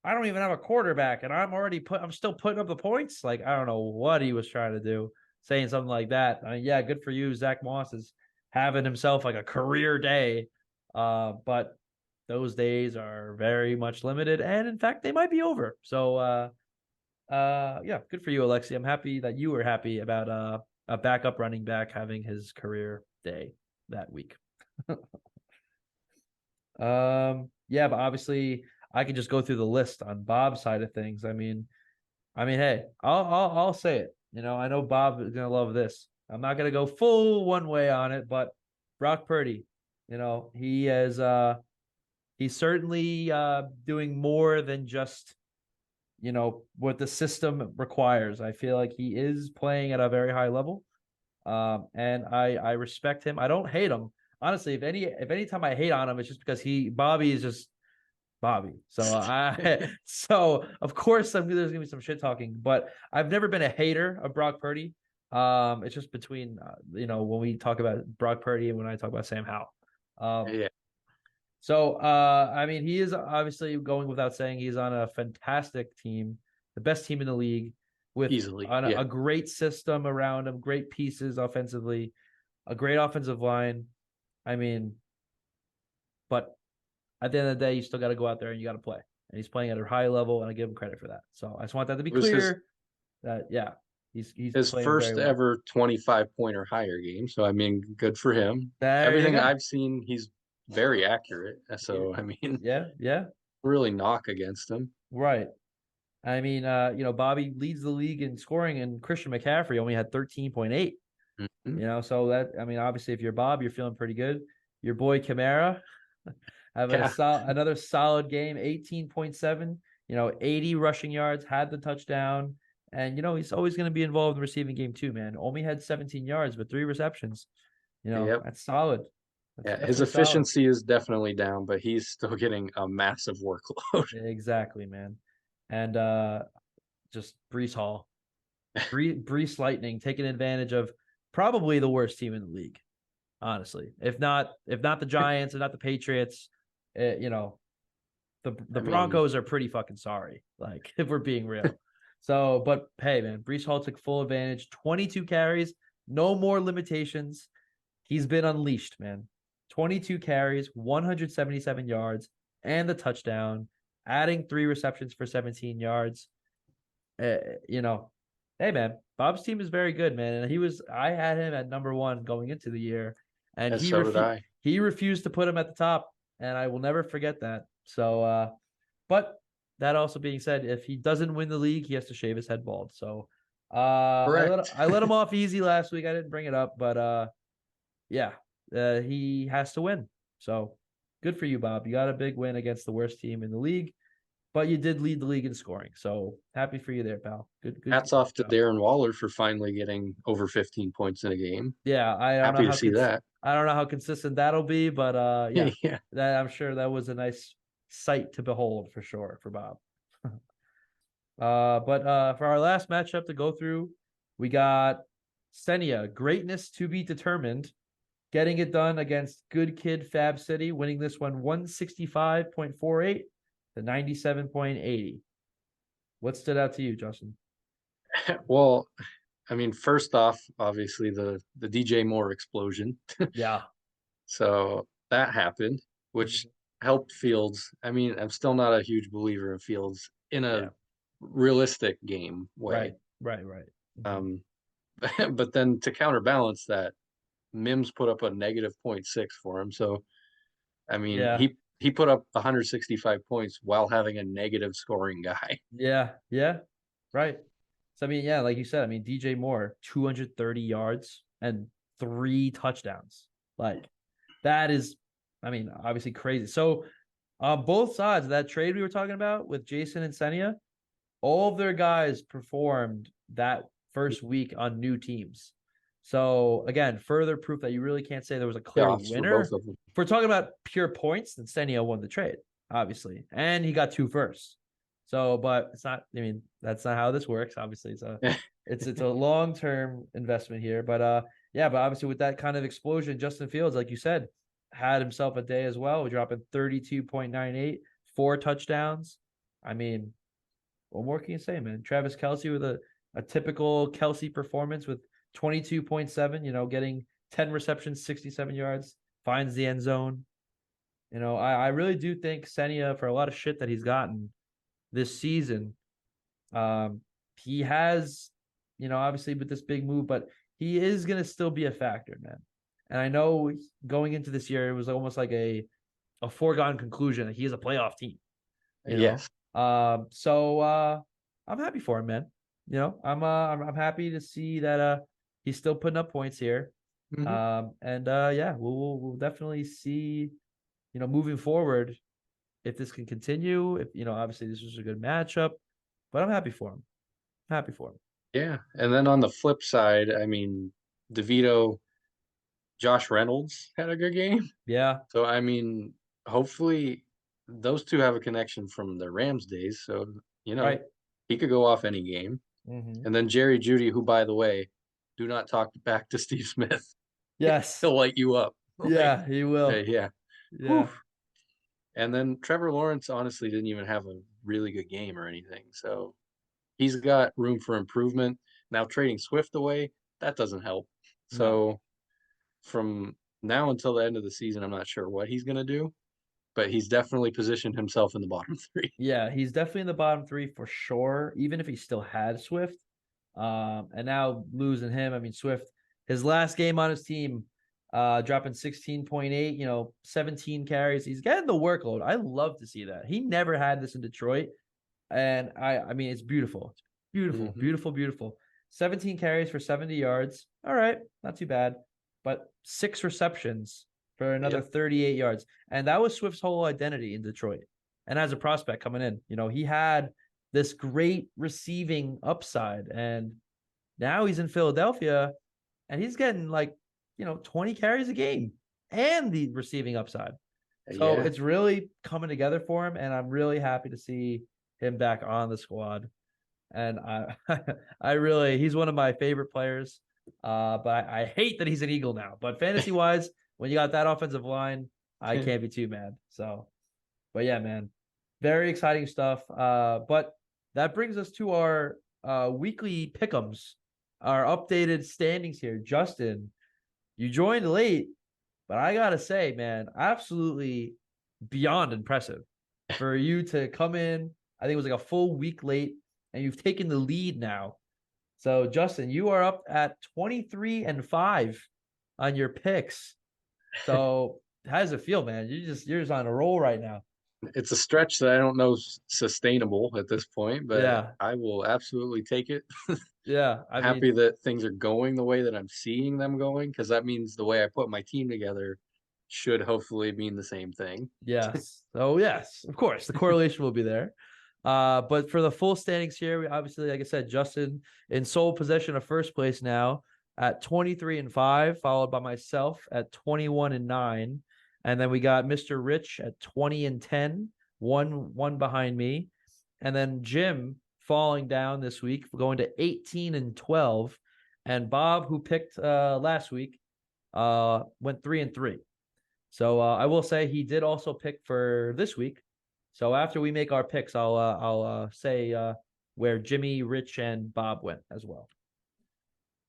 I don't even have a quarterback, and I'm still putting up the points. Like, I don't know what he was trying to do, saying something like that. I mean, yeah, good for you. Zach Moss is having himself like a career day. But those days are very much limited, and in fact, they might be over. So yeah, good for you, Alexi. I'm happy that you were happy about a backup running back having his career day that week. Yeah, but obviously I can just go through the list on Bob's side of things. I mean, hey, I'll say it. I know Bob is gonna love this. I'm not gonna go full one way on it, but Brock Purdy, he is he's certainly doing more than just what the system requires. I feel like he is playing at a very high level. And I respect him. I don't hate him. Honestly, if any time I hate on him, it's just because Bobby is just Bobby. So of course there's gonna be some shit talking, but I've never been a hater of Brock Purdy. It's just between when we talk about Brock Purdy and when I talk about Sam Howell. Yeah. So I mean, he is obviously going without saying he's on a fantastic team, the best team in the league, with Easily, a great system around him, great pieces offensively, a great offensive line. I mean, but at the end of the day, you still got to go out there and you got to play. And he's playing at a high level, and I give him credit for that. So I just want that to be clear. He's his playing first very well. ever 25 point or higher game. So I mean, good for him. There you Everything go. I've seen, he's very accurate. So I mean, Yeah, really knock against him. right. I mean, Bobby leads the league in scoring, and Christian McCaffrey only had 13.8. Mhm. So that, I mean, obviously, if you're Bob, you're feeling pretty good. Your boy Kamara having Yeah. another solid game, 18.7. 80 rushing yards, had the touchdown, and he's always going to be involved in the receiving game too, man. Only had 17 yards, but 3 receptions. Yep. That's solid. That's Yeah, his definitely solid. efficiency is definitely down, but he's still getting a massive workload. Exactly, man. And just Brees Hall, Brees Lightning taking advantage of probably the worst team in the league, honestly. If not the Giants, if not the Patriots, the I mean, Broncos are pretty fucking sorry. Like, if we're being real. So, but hey, man, Brees Hall took full advantage. 22 carries, no more limitations. He's been unleashed, man. 22 carries, 177 yards, and the touchdown, adding 3 receptions for 17 yards. Uh, hey, man, Bob's team is very good, man. And I had him at number 1 going into the year, and and so did I. he refused to put him at the top, and I will never forget that. So, but that also being said, if he doesn't win the league, he has to shave his head bald. So, Correct. I let him off easy last week. I didn't bring it up, but yeah, he has to win. So good for you, Bob. You got a big win against the worst team in the league, but you did lead the league in scoring. So happy for you there, pal. Good. Hats off to Darren Waller for finally getting over 15 points in a game. Yeah, Happy to see that. I don't know how consistent that'll be, but yeah, Yeah. that I'm sure that was a nice sight to behold for sure for Bob. But for our last matchup to go through, we got Senia, greatness to be determined, getting it done against Good Kid Fab City, winning this one 165.48 to 97.80. What stood out to you, Justin? Well, I mean, first off, obviously the DJ Moore explosion. Yeah. So that happened, which helped Fields. I mean, I'm still not a huge believer in Fields in a realistic game way. Right. But then to counterbalance that, Mims put up a negative 0.6 for him. So, I mean, he put up 165 points while having a negative scoring guy. Yeah. Right. So, I mean, yeah, like you said, I mean, DJ Moore, 230 yards and 3 touchdowns. Like, that is, I mean, obviously crazy. So, on both sides of that trade we were talking about with Jason and Senia, all of their guys performed that first week on new teams. So, again, further proof that you really can't say there was a clear winner. For both of them. If we're talking about pure points, then Senia won the trade, obviously. And he got 2 firsts. So, but it's not, I mean, that's not how this works. Obviously, it's a long-term investment here. But yeah, but obviously with that kind of explosion, Justin Fields, like you said, had himself a day as well. We're dropping 32.98, 4 touchdowns. I mean, what more can you say, man? Travis Kelce with a typical Kelce performance with 22.7, getting 10 receptions, 67 yards, finds the end zone. I really do think Senia, for a lot of shit that he's gotten this season, he has, obviously with this big move, but he is going to still be a factor, man. And I know going into this year, it was almost like a foregone conclusion that he is a playoff team. Yes. So I'm happy for him, man. I'm happy to see that he's still putting up points here. Mm-hmm. And yeah, we'll definitely see, moving forward, if this can continue. If obviously this was a good matchup, but I'm happy for him. Yeah. And then on the flip side, I mean, DeVito, Josh Reynolds had a good game. Yeah. So I mean, hopefully those two have a connection from the Rams days. So, Right. he could go off any game. Mm-hmm. And then Jerry Judy, who, by the way, do not talk back to Steve Smith. Yes. He'll light you up. Yeah, he will. Yeah. Yeah. And then Trevor Lawrence honestly didn't even have a really good game or anything. So he's got room for improvement. Now trading Swift away, that doesn't help. So from now until the end of the season, I'm not sure what he's going to do, but he's definitely positioned himself in the bottom 3. Yeah, he's definitely in the bottom 3 for sure, even if he still had Swift. And now losing him, I mean, Swift, his last game on his team, dropping 16.8, 17 carries. He's getting the workload. I love to see that. He never had this in Detroit. And I mean, it's beautiful. It's beautiful, beautiful, beautiful. 17 carries for 70 yards. All right, not too bad. But 6 receptions for another 38 yards. And that was Swift's whole identity in Detroit. And as a prospect coming in, he had this great receiving upside. And now he's in Philadelphia and he's getting 20 carries a game and the receiving upside. So it's really coming together for him. And I'm really happy to see him back on the squad. And he's one of my favorite players. But I hate that he's an Eagle now. But fantasy wise, when you got that offensive line, I can't be too mad. So, but yeah, man, very exciting stuff. But that brings us to our weekly pick'ems, our updated standings here. Justin, you joined late, but I gotta say, man, absolutely beyond impressive for you to come in. I think it was like a full week late, and you've taken the lead now. So, Justin, you are up at 23-5 on your picks. So, how does it feel, man? You're just on a roll right now. It's a stretch that I don't know is sustainable at this point, but Yeah. I will absolutely take it. Yeah, I'm happy that things are going the way that I'm seeing them going, because that means the way I put my team together should hopefully mean the same thing. Yes. Oh, yes, of course. The correlation will be there. But for the full standings here, we obviously, like I said, Justin in sole possession of first place now at 23-5, followed by myself at 21-9. And then we got Mr. Rich at 20-10, one behind me. And then Jim falling down this week, going to 18-12. And Bob, who picked last week, went 3-3. So I will say he did also pick for this week. So after we make our picks, I'll say where Jimmy, Rich, and Bob went as well.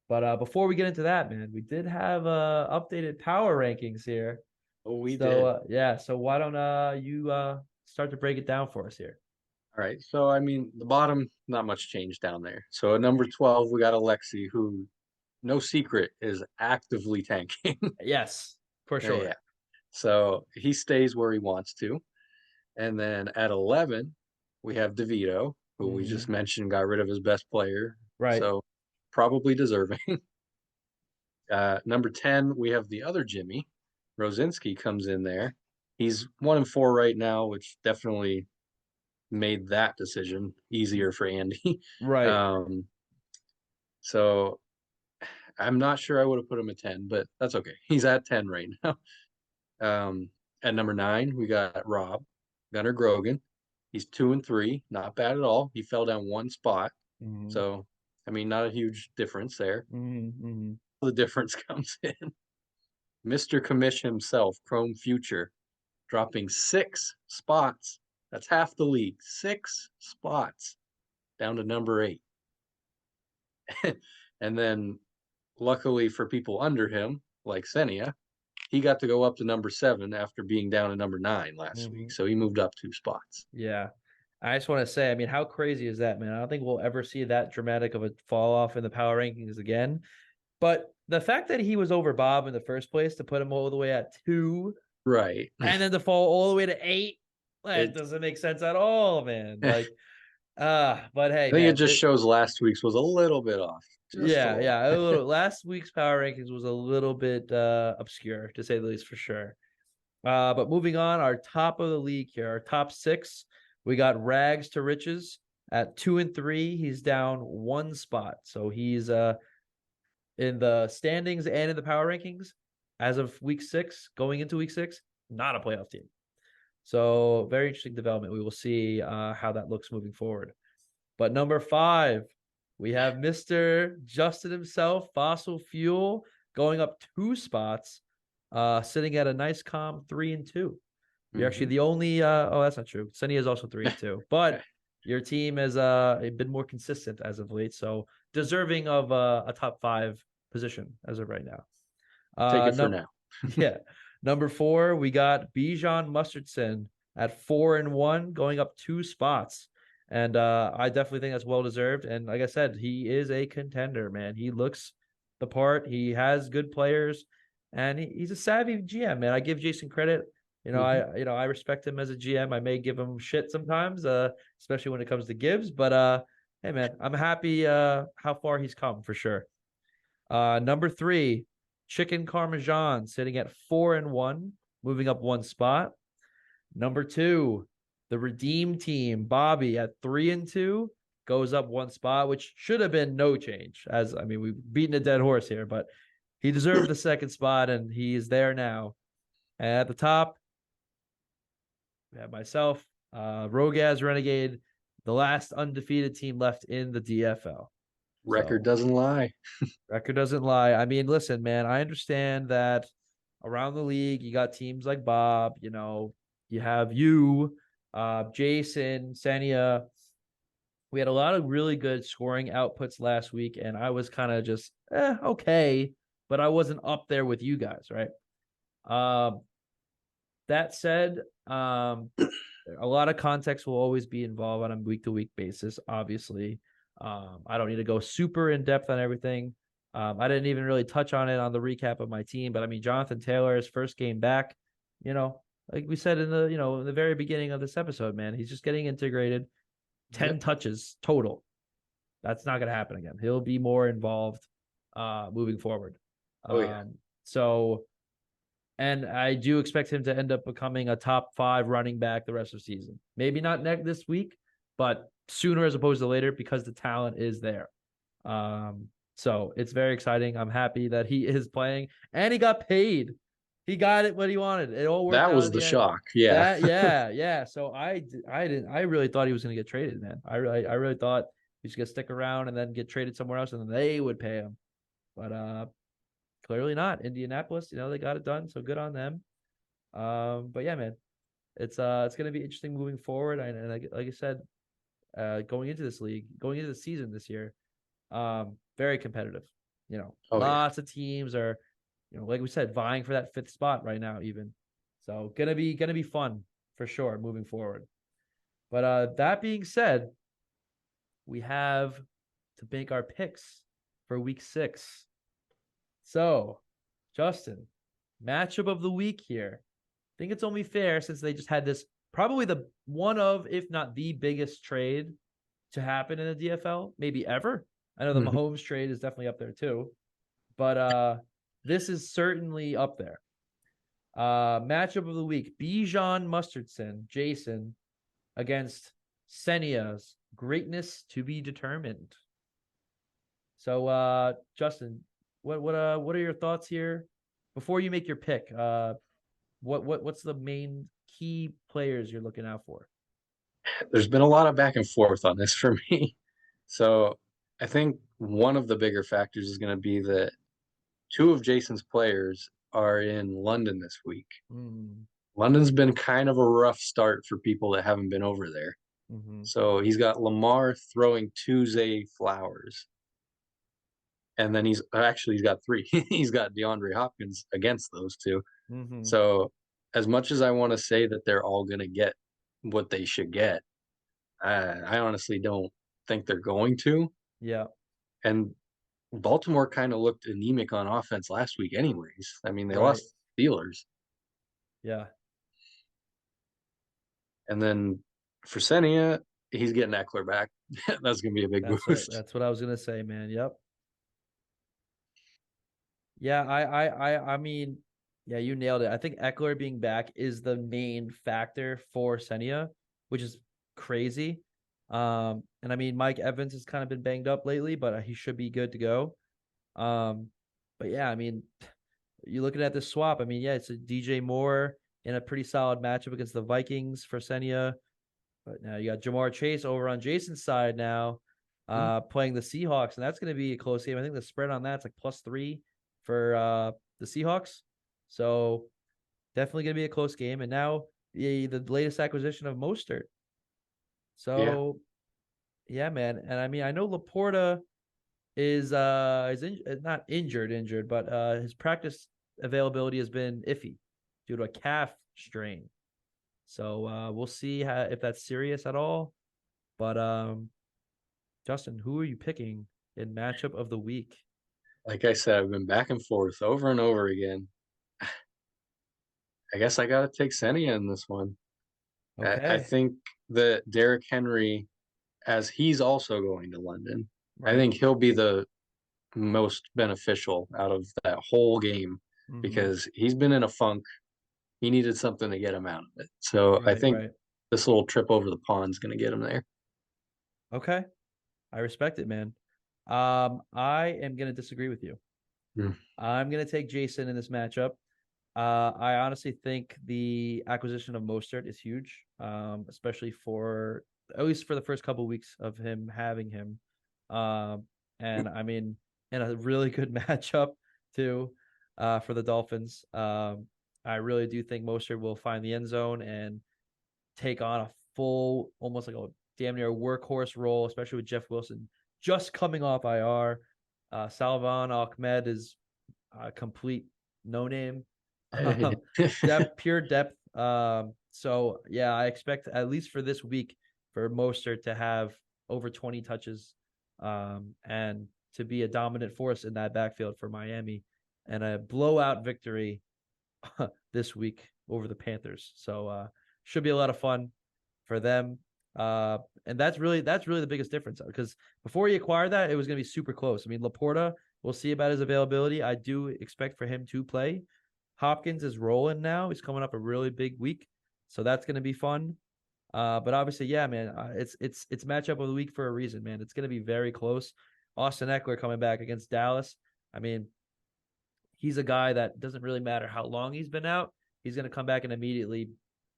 But before we get into that, man, we did have updated power rankings here. Oh, we did. Yeah. So why don't you start to break it down for us here? All right. So, I mean, the bottom, not much change down there. So at number 12, we got Alexi, who, no secret, is actively tanking. Yes, for sure. Yeah. So he stays where he wants to. And then at 11, we have DeVito, who we just mentioned got rid of his best player. Right. So probably deserving. Number 10, we have the other Jimmy. Rosinski comes in there. He's 1-4 right now, which definitely made that decision easier for Andy. Right. So I'm not sure I would have put him at 10, but that's okay. He's at 10 right now. At number 9, we got Rob Gunnar Grogan. He's 2-3, not bad at all. He fell down one spot. So, I mean, not a huge difference there. The difference comes in Mr. Commish himself, Chrome Future, dropping 6 spots. That's half the league. 6 spots down to number 8. And then, luckily for people under him, like Senia, he got to go up to number 7 after being down at number 9 last week. So he moved up 2 spots. Yeah. I just want to say, I mean, how crazy is that, man? I don't think we'll ever see that dramatic of a fall off in the power rankings again. But the fact that he was over Bob in the first place to put him all the way at 2, right, and then to fall all the way to 8, that doesn't make sense at all, man. Like, but hey, I think it just shows last week's was a little bit off. A little. Last week's power rankings was a little bit obscure, to say the least, for sure. But moving on, our top of the league here, our top 6, we got Rags to Riches at 2-3. He's down 1 spot, so he's in the standings and in the power rankings as of week 6, going into week 6, not a playoff team. So very interesting development. We will see how that looks moving forward. But number 5, we have Mr. Justin himself, Fossil Fuel, going up 2 spots, sitting at a nice calm 3-2. You're actually the only. That's not true. Sunny is also 3-2, but your team has been more consistent as of late, so deserving of a top 5 position as of right now. Take it for now. Yeah. Number 4, we got Bijan Mustardson at 4-1, going up 2 spots. And I definitely think that's well deserved. And like I said, he is a contender, man. He looks the part. He has good players. and he's a savvy GM, man. I give Jason credit. I respect him as a GM. I may give him shit sometimes, especially when it comes to Gibbs. But hey, man, I'm happy how far he's come for sure. Number 3, Chicken Parmesan sitting at 4-1, moving up one spot. Number 2, the Redeem Team, Bobby at 3-2, goes up one spot, which should have been no change. We've beaten a dead horse here, but he deserved the second spot, and he is there now. And at the top, we have myself, Rogaz Renegade, the last undefeated team left in the DFL. Record doesn't lie. Record doesn't lie. I mean, listen, man, I understand that around the league, you got teams like Bob, you have you, Jason, Senia. We had a lot of really good scoring outputs last week, and I was kind of just, okay, but I wasn't up there with you guys, right? That said, a lot of context will always be involved on a week-to-week basis, obviously. I don't need to go super in-depth on everything. I didn't even really touch on it on the recap of my team, but I mean, Jonathan Taylor's first game back, like we said in the very beginning of this episode, man, he's just getting integrated. 10 touches total. That's not going to happen again. He'll be more involved moving forward. And I do expect him to end up becoming a top 5 running back the rest of the season. Maybe not this week, but sooner as opposed to later, because the talent is there. So it's very exciting. I'm happy that he is playing, and he got paid. He got it what he wanted. It all worked out. That was the shock. Yeah. Yeah. So I really thought he was going to get traded, man. I really thought he was going to stick around and then get traded somewhere else, and then they would pay him. But clearly not. Indianapolis, they got it done. So good on them. But yeah, man, it's going to be interesting moving forward. And like I said, going into this league, going into the season this year, very competitive. Lots of teams are, like we said, vying for that 5th spot right now, even. So gonna be fun for sure moving forward. But that being said, we have to make our picks for week 6. So, Justin, matchup of the week here. I think it's only fair, since they just had this, probably the one of, if not the biggest trade to happen in the DFL, maybe ever. I know the Mahomes trade is definitely up there too, but this is certainly up there. Matchup of the week: Bijan Mustardson, Jason, against Senia's Greatness to be Determined. So, Justin, what are your thoughts here before you make your pick? What's the main key players you're looking out for? There's been a lot of back and forth on this for me. So I think one of the bigger factors is going to be that 2 of Jason's players are in London this week. London's been kind of a rough start for people that haven't been over there. So he's got Lamar throwing to Zay Flowers. And then he's got 3. He's got DeAndre Hopkins against those 2. So as much as I want to say that they're all going to get what they should get, I honestly don't think they're going to. Yeah. And Baltimore kind of looked anemic on offense last week anyways. I mean, they lost Steelers. Yeah. And then for Senia, he's getting Eckler back. That's going to be a big boost. That's what I was going to say, man. Yep. Yeah, I mean, yeah, you nailed it. I think Eckler being back is the main factor for Senia, which is crazy. And I mean, Mike Evans has kind of been banged up lately, but he should be good to go. But yeah, I mean, you're looking at this swap. I mean, yeah, it's a DJ Moore in a pretty solid matchup against the Vikings for Senia. But now you got Jamar Chase over on Jason's side now, playing the Seahawks, and that's going to be a close game. I think the spread on that's like +3 for the Seahawks. So definitely going to be a close game. And now the latest acquisition of Mostert. So yeah, man. And I mean, I know Laporta is not injured, but his practice availability has been iffy due to a calf strain. So we'll see if that's serious at all. But Justin, who are you picking in matchup of the week? Like I said, I've been back and forth over and over again. I guess I gotta take Senia in this one. I Okay. think that Derrick Henry, as he's also going to London, I Right. think he'll be the most beneficial out of that whole game because he's been in a funk. He needed something to get him out of it. So I Right. think Right. this little trip over the pond's going to get him there. Okay. I respect it, man. I am gonna disagree with you. Hmm. I'm gonna take Jason in this matchup. I honestly think the acquisition of Mostert is huge, especially for at least for the first couple of weeks of him having him. And I mean, in a really good matchup too, for the Dolphins. I really do think Mostert will find the end zone and take on a full, almost like a damn near workhorse role, especially with Jeff Wilson just coming off IR. Salvan Ahmed is a complete no name. Pure depth. So yeah, I expect at least for this week for Mostert to have over 20 touches, and to be a dominant force in that backfield for Miami, and a blowout victory this week over the Panthers. So should be a lot of fun for them. And that's really the biggest difference because before he acquired that, it was going to be super close. I mean, Laporta, we'll see about his availability. I do expect for him to play. Hopkins is rolling now. He's coming up a really big week, so that's going to be fun. But obviously, yeah, man, it's matchup of the week for a reason, man. It's going to be very close. Austin Eckler coming back against Dallas. I mean, he's a guy that doesn't really matter how long he's been out. He's going to come back and immediately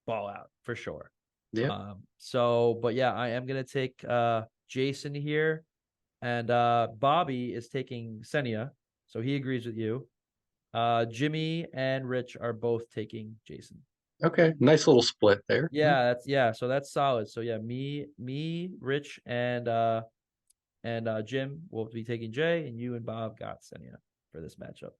ball out for sure. Yeah. But yeah, I am going to take Jason here, and Bobby is taking Senia, so he agrees with you. Jimmy and Rich are both taking Jason. Okay. Nice little split there. Yeah, so that's solid. So yeah, me, Rich, and Jim will be taking Jay, and you and Bob got Senia for this matchup.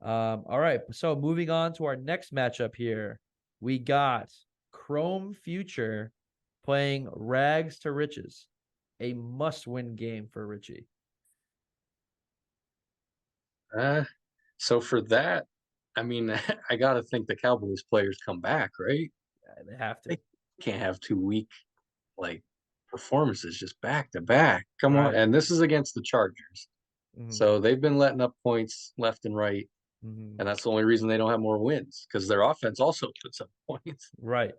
All right, so moving on to our next matchup here, we got Chrome Future playing Rags to Riches, a must-win game for Richie. So for that, I mean, I got to think the Cowboys players come back, right? Yeah, they have to. They can't have 2 week like performances just back to back. Come on. Right. And this is against the Chargers. Mhm. So they've been letting up points left and right. Mhm. And that's the only reason they don't have more wins because their offense also puts up points. Right.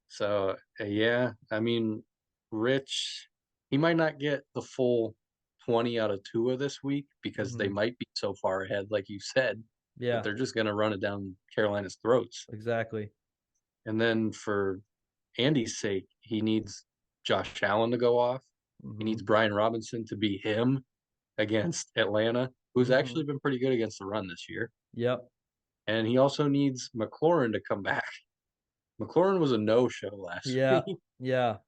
So, yeah, I mean, Rich, he might not get the full 20 out of Tua this week because they Mhm. might be so far ahead, like you said, that Yeah, they're just going to run it down Carolina's throats. exactly. And then for Andy's sake, he needs Josh Allen to go off. He needs Mhm. Brian Robinson to be him against Atlanta, who's actually Mhm. been pretty good against the run this year. Yep. And he also needs McLaurin to come back. McLaurin was a no-show last Yeah. week. Yeah.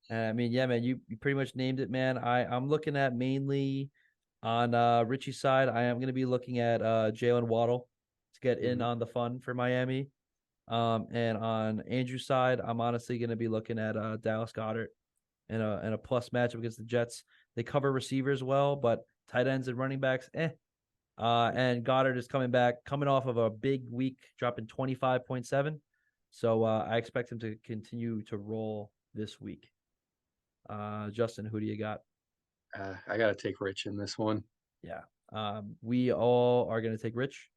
I mean, yeah, man, you pretty much named it, man. I'm looking at mainly on Richie's side. I am going to be looking at Jalen Waddle to get in Mhm. on the fun for Miami. And on Andrew's side, I'm honestly going to be looking at Dallas Goedert in a plus matchup against the Jets. They cover receivers well, but tight ends and running backs, eh. And Goddard is coming off of a big week, dropping 25.7. So I expect him to continue to roll this week. Justin, who do you got? I got to take Rich in this one. Yeah. We all are going to take Rich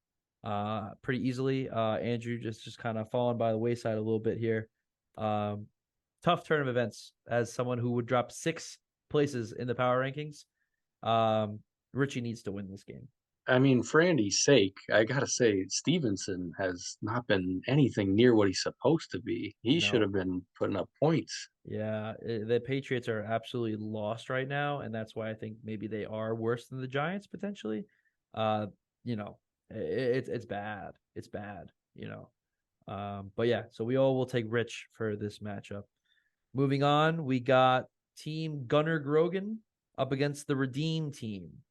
pretty easily. Andrew just kind of fallen by the wayside a little bit here. Tough turn of events as someone who would drop 6 places in the power rankings. Richie needs to win this game. I mean, for Andy's sake, I got to say, Stevenson has not been anything near what he's supposed to be. He should No. have been putting up points. Yeah, the Patriots are absolutely lost right now, and that's why I think maybe they are worse than the Giants potentially. Uh, it's bad. It's bad, But yeah, so we all will take Rich for this matchup. Moving on, we got Team Gunnar Grogan up against the Redeem team.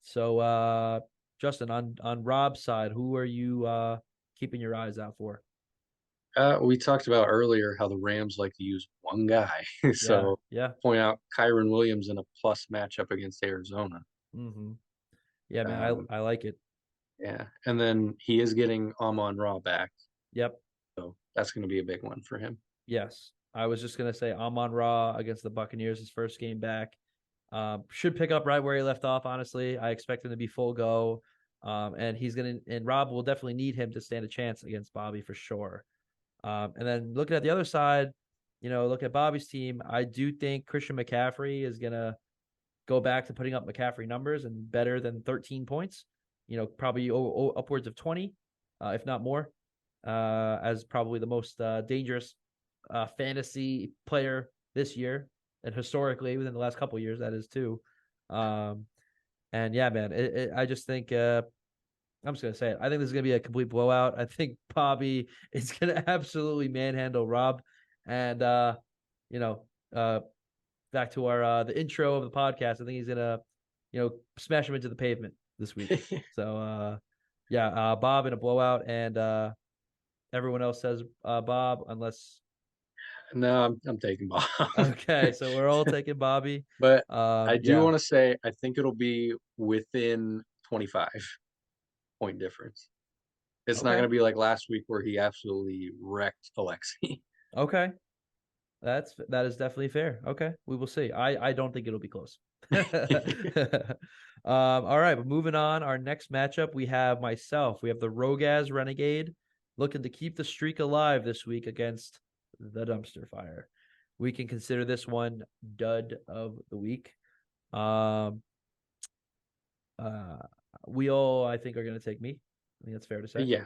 So Justin, on Rob's side, who are you keeping your eyes out for? We talked about earlier how the Rams like to use one guy. Yeah, So yeah. point out Kyron Williams in a plus matchup against Arizona. Mm-hmm. Yeah, man, Um, I like it. Yeah, and then he is getting Amon-Ra back, Yep. so that's going to be a big one for him. Yes. I was just gonna say Amon-Ra against the Buccaneers, his first game back. Should pick up right where he left off, honestly. I expect him to be full go. And Rob will definitely need him to stand a chance against Bobby for sure. And then looking at the other side, look at Bobby's team. I do think Christian McCaffrey is gonna go back to putting up McCaffrey numbers and better than 13 points. Probably upwards of 20, if not more, as probably the most dangerous fantasy player this year, and historically within the last couple of years, that is too. And yeah, man, I just think I'm just gonna say it. I think this is gonna be a complete blowout. I think Bobby is gonna absolutely manhandle Rob, and back to our the intro of the podcast. I think he's gonna smash him into the pavement this week. So Bob in a blowout, and everyone else says Bob unless. No, I'm taking Bob. Okay, so we're all taking Bobby. But I do Yeah. want to say I think it'll be within 25 point difference. It's not Okay. going to be like last week where he absolutely wrecked Alexi. Okay. That is definitely fair. Okay, we will see. I don't think it'll be close. All right, but moving on. Our next matchup, we have the Rogaz Renegade looking to keep the streak alive this week against the Dumpster Fire. We can consider this one dud of the week. We all, I think, are going to take me. I think that's fair to say. Yeah.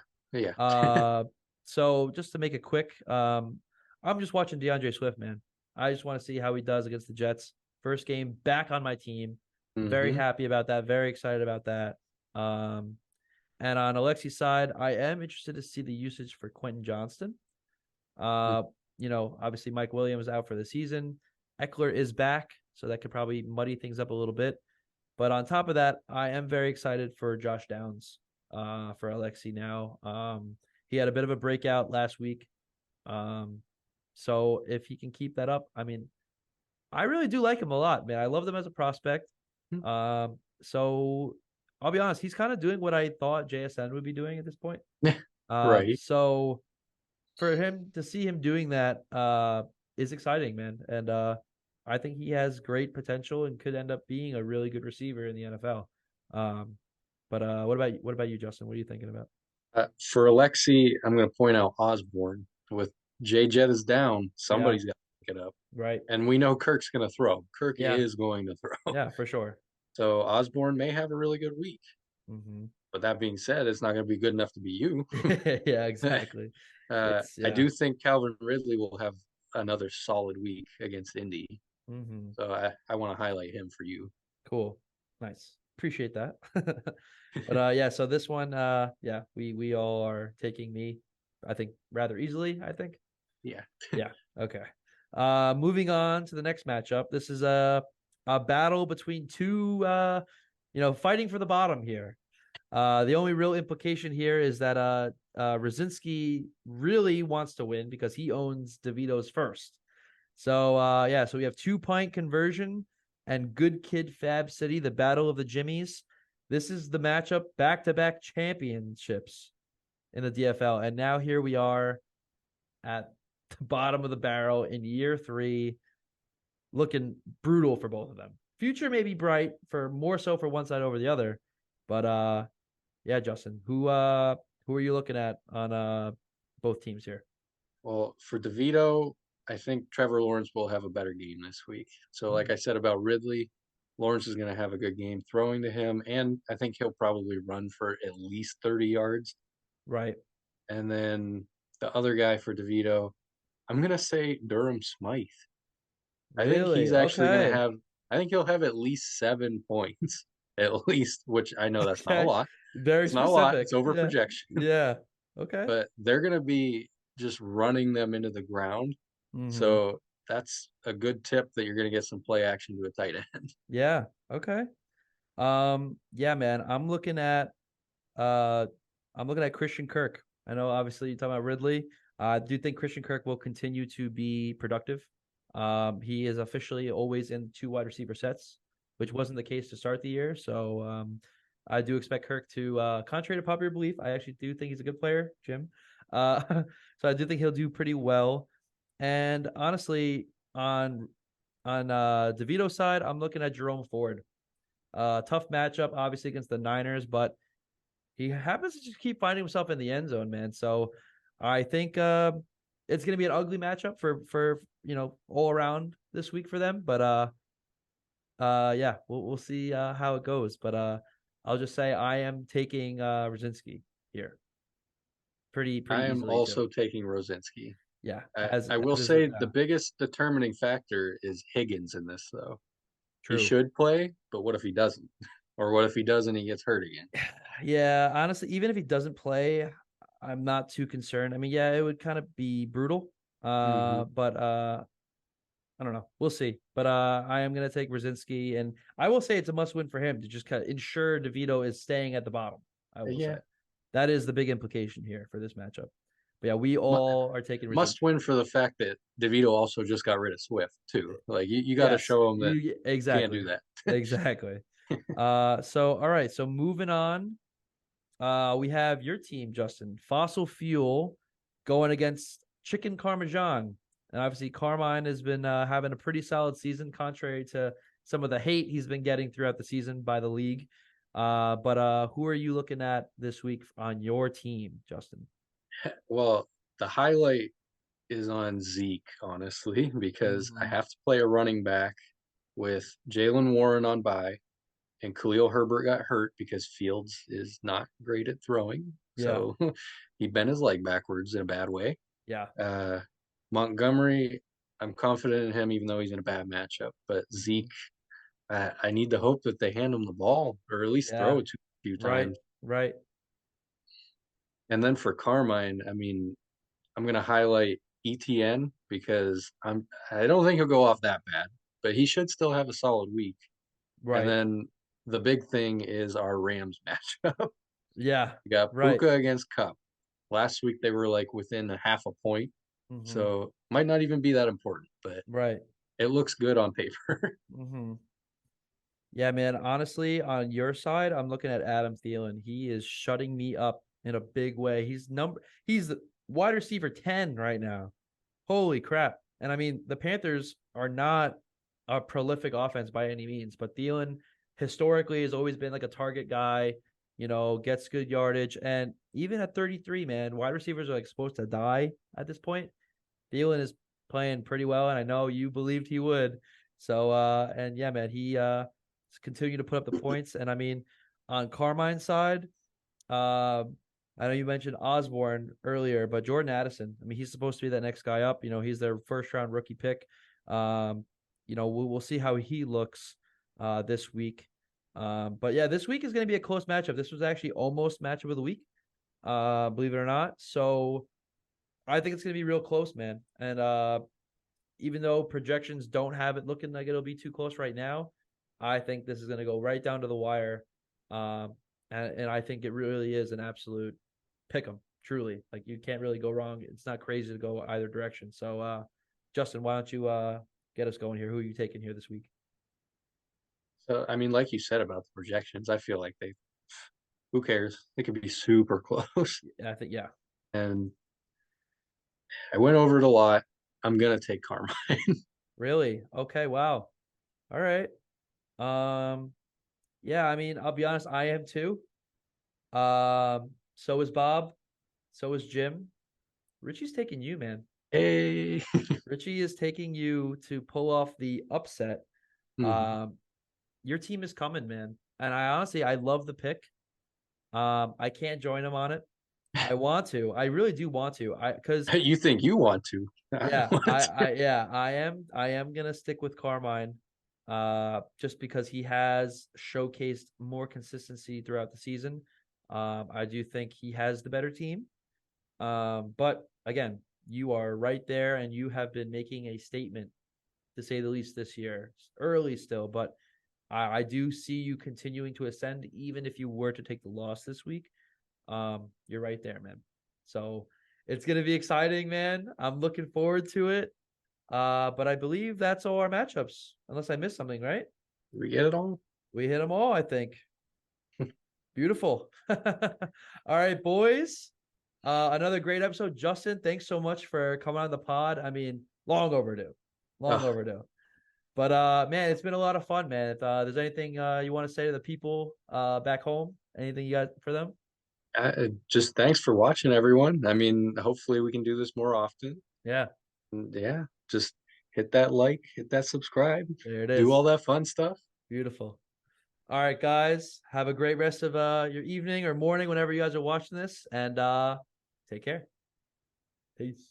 So just to make it quick, I'm just watching DeAndre Swift, man. I just want to see how he does against the Jets. First game back on my team. Very happy about that. Very excited about that. And on Alexi's side, I am interested to see the usage for Quentin Johnston. Obviously Mike Williams out for the season. Eckler is back, so that could probably muddy things up a little bit. But on top of that, I am very excited for Josh Downs for Alexi now. He had a bit of a breakout last week. So if he can keep that up, I mean, I really do like him a lot, man. I love him as a prospect. So I'll be honest, he's kind of doing what I thought JSN would be doing at this point. Right. So for him to see him doing that is exciting, man. And I think he has great potential and could end up being a really good receiver in the NFL. But what about you, Justin? What are you thinking about? For Alexi, I'm going to point out Osborne. With J Jet is down, somebody's got to pick it up. Right. And we know Kirk's going to throw. Kirk Yeah. is going to throw. Yeah, for sure. So Osborne may have a really good week. Mm-hmm. But that being said, it's not going to be good enough to be you. Yeah, exactly. I do think Calvin Ridley will have another solid week against Indy. Mm-hmm. So I want to highlight him for you. Cool. Nice. Appreciate that. But so this one, we all are taking me, I think, rather easily, I think. Yeah. Yeah. Okay. Moving on to the next matchup. This is a battle between two fighting for the bottom here. The only real implication here is that Rosinski really wants to win because he owns DeVito's first. So so we have 2-pint conversion and Good Kid Fab City, the battle of the Jimmies. This is the matchup, back-to-back championships in the DFL. And now here we are at the bottom of the barrel in year 3, looking brutal for both of them. Future may be bright more so for one side over the other. But Justin, who are you looking at on both teams here? Well, for DeVito, I think Trevor Lawrence will have a better game this week. So like I said about Ridley, Lawrence is going to have a good game throwing to him, and I think he'll probably run for at least 30 yards. Right. And then the other guy for DeVito, I'm going to say Durham Smythe. I think he's actually going to have – I think he'll have at least 7 points, at least, which I know that's not a lot. Very it's specific. Not a lot. It's over projection. Yeah. Okay. But they're going to be just running them into the ground. Mm-hmm. So that's a good tip that you're going to get some play action to a tight end. Yeah. Okay. Yeah, man. I'm looking at Christian Kirk. I know obviously you're talking about Ridley. I do think Christian Kirk will continue to be productive. He is officially always in 2 wide receiver sets, which wasn't the case to start the year. So I do expect Kirk to, contrary to popular belief, I actually do think he's a good player, Jim. So I do think he'll do pretty well. And honestly, on DeVito's side, I'm looking at Jerome Ford. Tough matchup, obviously, against the Niners, but he happens to just keep finding himself in the end zone, man. So I think it's going to be an ugly matchup for all around this week for them. But yeah, we'll see how it goes. But I'll just say I am taking Rosinski here, pretty I am easily also too. taking Rosinski. Yeah, I will as is the say the path. biggest determining factor is Higgins in this, though. He True. should play, but what if he doesn't? Or what if he does and he gets hurt again? Yeah, honestly, even if he doesn't play, I'm not too concerned. I mean, yeah, it would kind of be brutal. Hmm. But I don't know. We'll see. But I am gonna take Brzezinski, and I will say it's a must win for him to just kind of ensure DeVito is staying at the bottom. I will say Yeah, that is the big implication here for this matchup. But yeah, we Mu- all are taking Brzezinski. must win for the fact that DeVito also just got rid of Swift too. Like you got to Yes, show him that you you can't do exactly, that. exactly. So all right, so moving on. We have your team, Justin, Fossil Fuel, going against Chicken Parmesan. And obviously, Carmine has been having a pretty solid season, contrary to some of the hate he's been getting throughout the season by the league. But who are you looking at this week on your team, Justin? Well, the highlight is on Zeke, honestly, because I Mhm. have to play a running back with Jalen Warren on bye, and Khalil Herbert got hurt because Fields is not great at throwing. Yeah, So he bent his leg backwards in a bad way. yeah, Uh, Montgomery, I'm confident in him, even though he's in a bad matchup. But Zeke, I need to hope that they hand him the ball or at least yeah. throw it to him a few Right, times. right. And then for Carmine, I mean, I'm gonna highlight ETN because I don't think he'll go off that bad, but he should still have a solid week. And Right. then the big thing is our Rams matchup. Yeah. We got Right. Puka against Cup. Last week they were like within a half a point, Hmm. so might not even be that important, but Right. it looks good on paper. Hmm. Yeah, man. Honestly, on your side, I'm looking at Adam Thielen. He is shutting me up in a big way. He's the wide receiver 10 right now. Holy crap. And I mean, the Panthers are not a prolific offense by any means, but Thielen historically has always been like a target guy, gets good yardage. And even at 33, man, wide receivers are like supposed to die at this point. Thielen is playing pretty well, and I know you believed he would. So and yeah, man, he continued to put up the points. And I mean, on Carmine's side, uh, I know you mentioned Osborne earlier, but Jordan Addison, I mean, he's supposed to be that next guy up. He's their first round rookie pick. We'll see how he looks this week. But yeah, this week is going to be a close matchup. This was actually almost matchup of the week, believe it or not. So I think it's going to be real close, man. And even though projections don't have it looking like it'll be too close right now, I think this is going to go right down to the wire. Um, and I think it really is an absolute pick 'em, truly. Like you can't really go wrong. It's not crazy to go either direction. So, Justin, why don't you get us going here? Who are you taking here this week? So I mean, like you said about the projections, I feel like who cares? They could be super close. I think, yeah. And I went over it a lot. I'm gonna take Carmine. Really? Okay. Wow. All right. Um, yeah, I mean, I'll be honest, I am too. So is Bob. So is Jim. Richie's taking you, man. Hey. Richie is taking you to pull off the upset. Mhm. Um, your team is coming, man. And I love the pick. I can't join him on it. I want to. I really do want to. Because You think you want to? I yeah, want to. I am gonna stick with Carmine. Just because he has showcased more consistency throughout the season. I do think he has the better team. But again, you are right there, and you have been making a statement, to say the least, this year. Early still, but I do see you continuing to ascend, even if you were to take the loss this week. You're right there, man. So it's gonna be exciting, man. I'm looking forward to it. But I believe that's all our matchups, unless I missed something, right? We get it all. We hit them all, I think. Beautiful. All right, boys. Another great episode. Justin, thanks so much for coming on the pod. I mean, long overdue. Long Oh. overdue. But man, it's been a lot of fun, man. If there's anything you want to say to the people back home, anything you got for them? Just thanks for watching, everyone. I mean, hopefully we can do this more often. Yeah, And yeah, just hit that like, hit that subscribe, there it do is. all that fun stuff. Beautiful. All right, guys. Have a great rest of your evening or morning whenever you guys are watching this, and take care. Peace.